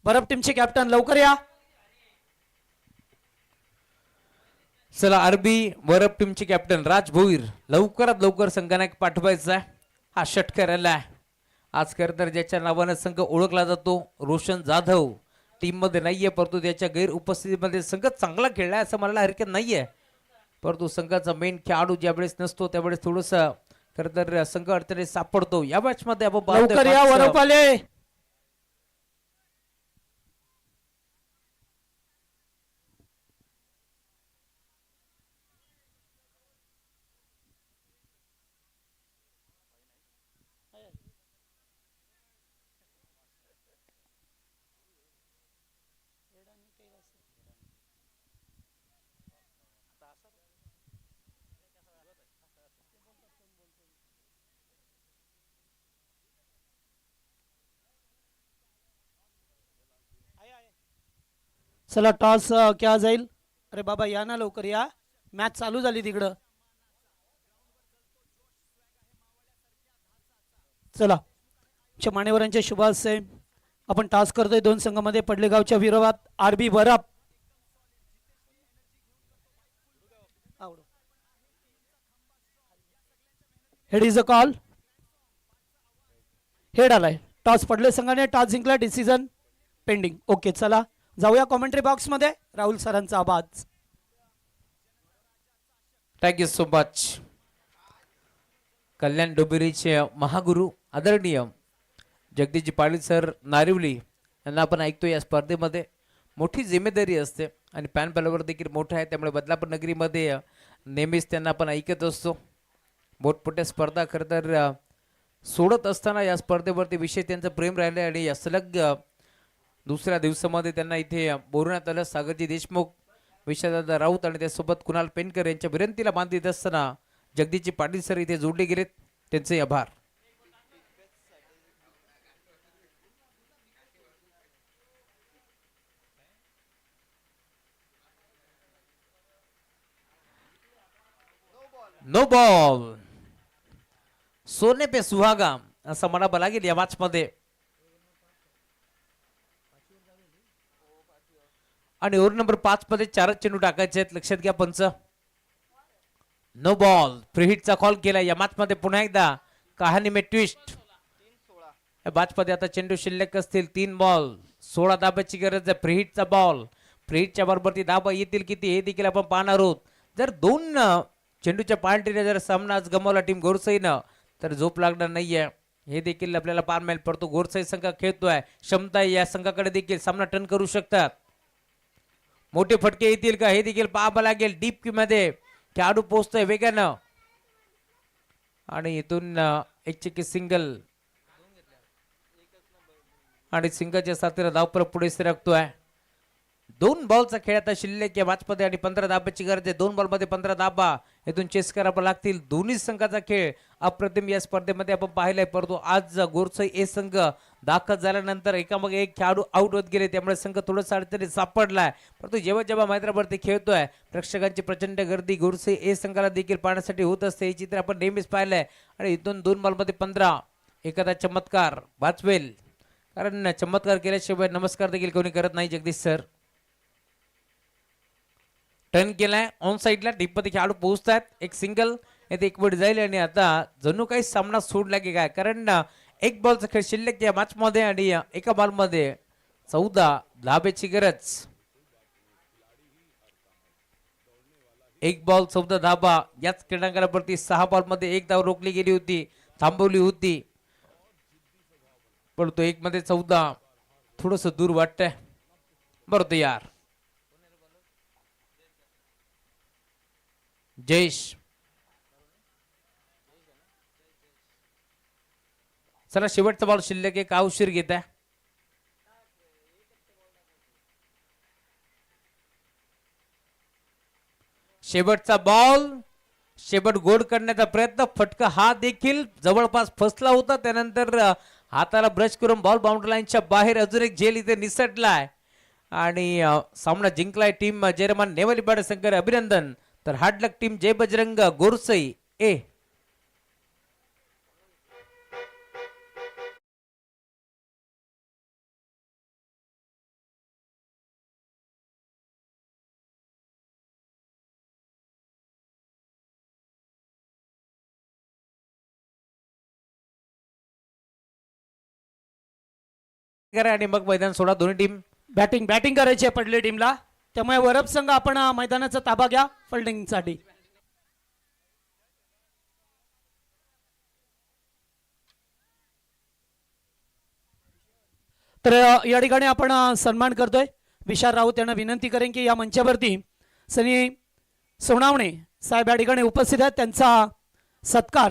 बरफ टीमचे कॅप्टन लवकर या. चला आरबी वरप टीमचे कॅप्टन राज भोईर लवकरात लवकर संघाने पाठवायचा. हा षटकार आला. आज खरं तर ज्याच्या नावाने संघ ओळखला जातो, रोशन जाधव टीम मध्ये नाहीये, परंतु त्याच्या गैर उपस्थितीमध्ये संघ चांगला खेळलाय असं म्हणायला हरकत नाहीये. परंतु संघाचा मेन खेळाडू ज्यावेळेस नसतो त्यावेळेस थोडस खरं तर संघ अडचणीत सापडतो. या मॅच मध्ये आपण लवकर या वरप आले. चला टॉस क्या जाईल. अरे बाबा या ना लवकर या, मॅच चालू झाली तिकडं. चला मान्यवरांच्या शुभ हस्ते आपण टॉस करतोय. दोन संघामध्ये पडलेगावच्या विरोधात आरबी वरप. Head is a call. Head आलाय. टॉस पडले संघाने टॉस जिंकला. Decision pending. ओके चला जाऊया कॉमेंट्री बॉक्स मध्ये. राहुल सरांचा आवाज. Thank you so much. कल्याण डोंबिवलीचे महागुरु आदरणीय जगदीशजी पाटील सर नारिवली यांना आपण ऐकतो. या स्पर्धेमध्ये मोठी जिम्मेदारी असते आणि पॅन फॉलोवर देखील मोठा आहे, त्यामुळे बदलापूर नगरीमध्ये नेहमीच त्यांना आपण ऐकत असतो. मोठमोठ्या स्पर्धा खरं तर सोडत असताना या स्पर्धेवरती विशेष त्यांचं प्रेम राहिलं आणि या सलग दुसऱ्या दिवसामध्ये त्यांना इथे बोलवण्यात आलं. सागरजी देशमुख, विशालदादा राऊत आणि त्यासोबत कुणाल पेनकर यांच्या विनंतीला मान देत असताना जगदीशजी पाटील सर इथे जोडले गेलेत, त्यांचे आभार. No ball. सोने पे सुहागा असं म्हणावं लागेल या मॅच मध्ये. आणि ओव्हर नंबर 5 मध्ये 4 चेंडू टाकायचे आहेत. लक्षात घ्या पंच. No ball. फ्री हिटचा कॉल केला या मॅच मध्ये. पुन्हा एकदा कहाणी में ट्विस्ट. या मॅच मध्ये आता चेंडू शिल्लक असतील 3 बॉल. 16 धाब्याची गरज आहे. फ्री हिटचा बॉल. फ्री हिटच्या बरोबर ती धाबा येतील किती हे देखील आपण पाहणार आहोत. जर 2 चेंडूच्या पार्टीने जर सामना आज गमावला टीम गोरसईनं तर झोप लागणार नाहीये, हे देखील आपल्याला पाहायला मिळेल. परंतु गोरसई संघ खेळतोय, क्षमता आहे या संघाकडे देखील, सामना टर्न करू शकतात. मोठे फटके येतील का हे देखील पाहावं लागेल. डीप मध्ये खेळाडू पोहोचतोय वेगानं आणि इथून एक चेकी सिंगल आणि सिंगलच्या साथीला धावपळ पुढे सरकतोय. 2 बॉलचा खेळ आता शिल्लक या मॅचमध्ये आणि 15 धाब्याची गरज आहे. 2 बॉलमध्ये 15 धाबा इथून चेस करावा लागतील. दोन्ही संघाचा खेळ अप्रतिम या स्पर्धेमध्ये आपण पाहिलाय. परंतु आज गोरसई ए संघ दाखल झाल्यानंतर एकामागे एक खेळाडू आउट होत गेले, त्यामुळे संघ थोडासा अडचणीत सापडलाय. परंतु जेव्हा जेव्हा मैदानावरती खेळतोय प्रेक्षकांची प्रचंड गर्दी गोरसई ए संघाला देखील पाहण्यासाठी होत असते. हे चित्र आपण नेहमीच पाहिलंय. आणि इथून 2 बॉलमध्ये 15 एखादा चमत्कार वाचवेल, कारण चमत्कार केल्याशिवाय नमस्कार देखील कोणी करत नाही. जगदीश सर टर्न केलाय ऑन साईडला, डीप मध्ये खेळाडू पोहोचतात. एक सिंगल येथे एक वेळ जाईल आणि आता जणू काही सामना सोडला की काय, कारण एक बॉलचा खेळ शिल्लक या मॅच मध्ये आणि एका बॉल मध्ये 14 धाब्याची गरज. एक बॉल 14 धाबा याच क्रीडांगणावरती 6 बॉल मध्ये 1 धाव रोखली गेली होती, थांबवली होती. परंतु 1 मध्ये 14 थोडस दूर वाटतंय. बरोबर यार जयेश, चला शेवटचा बॉल शिल्लक आहे, का उशीर घेत आहे. शेवटचा बॉल, शेवट गोड करण्याचा प्रयत्न, फटका हा देखील जवळपास फसला होता. त्यानंतर हाताला ब्रश करून बॉल बाउंड्री लाईनच्या बाहेर अजून एक झेल इथे निसटलाय आणि सामना जिंकलाय टीम जयरमान नेवालीपाडा संघ. अभिनंदन. तर हार्ड लक टीम जय बजरंग गोरसई ए. आणि मग मैदान सोडा. दोन्ही टीम बॅटिंग करायची आहे पडली टीमला, त्यामुळे वरप संघ आपण मैदानाचा ताबा घ्या फिल्डिंगसाठी. तर या ठिकाणी आपण सन्मान करतोय विशाल राऊत यांना विनंती करेन की या मंचावरती सनी सोनावणे साहेब या ठिकाणी उपस्थित आहेत, त्यांचा सत्कार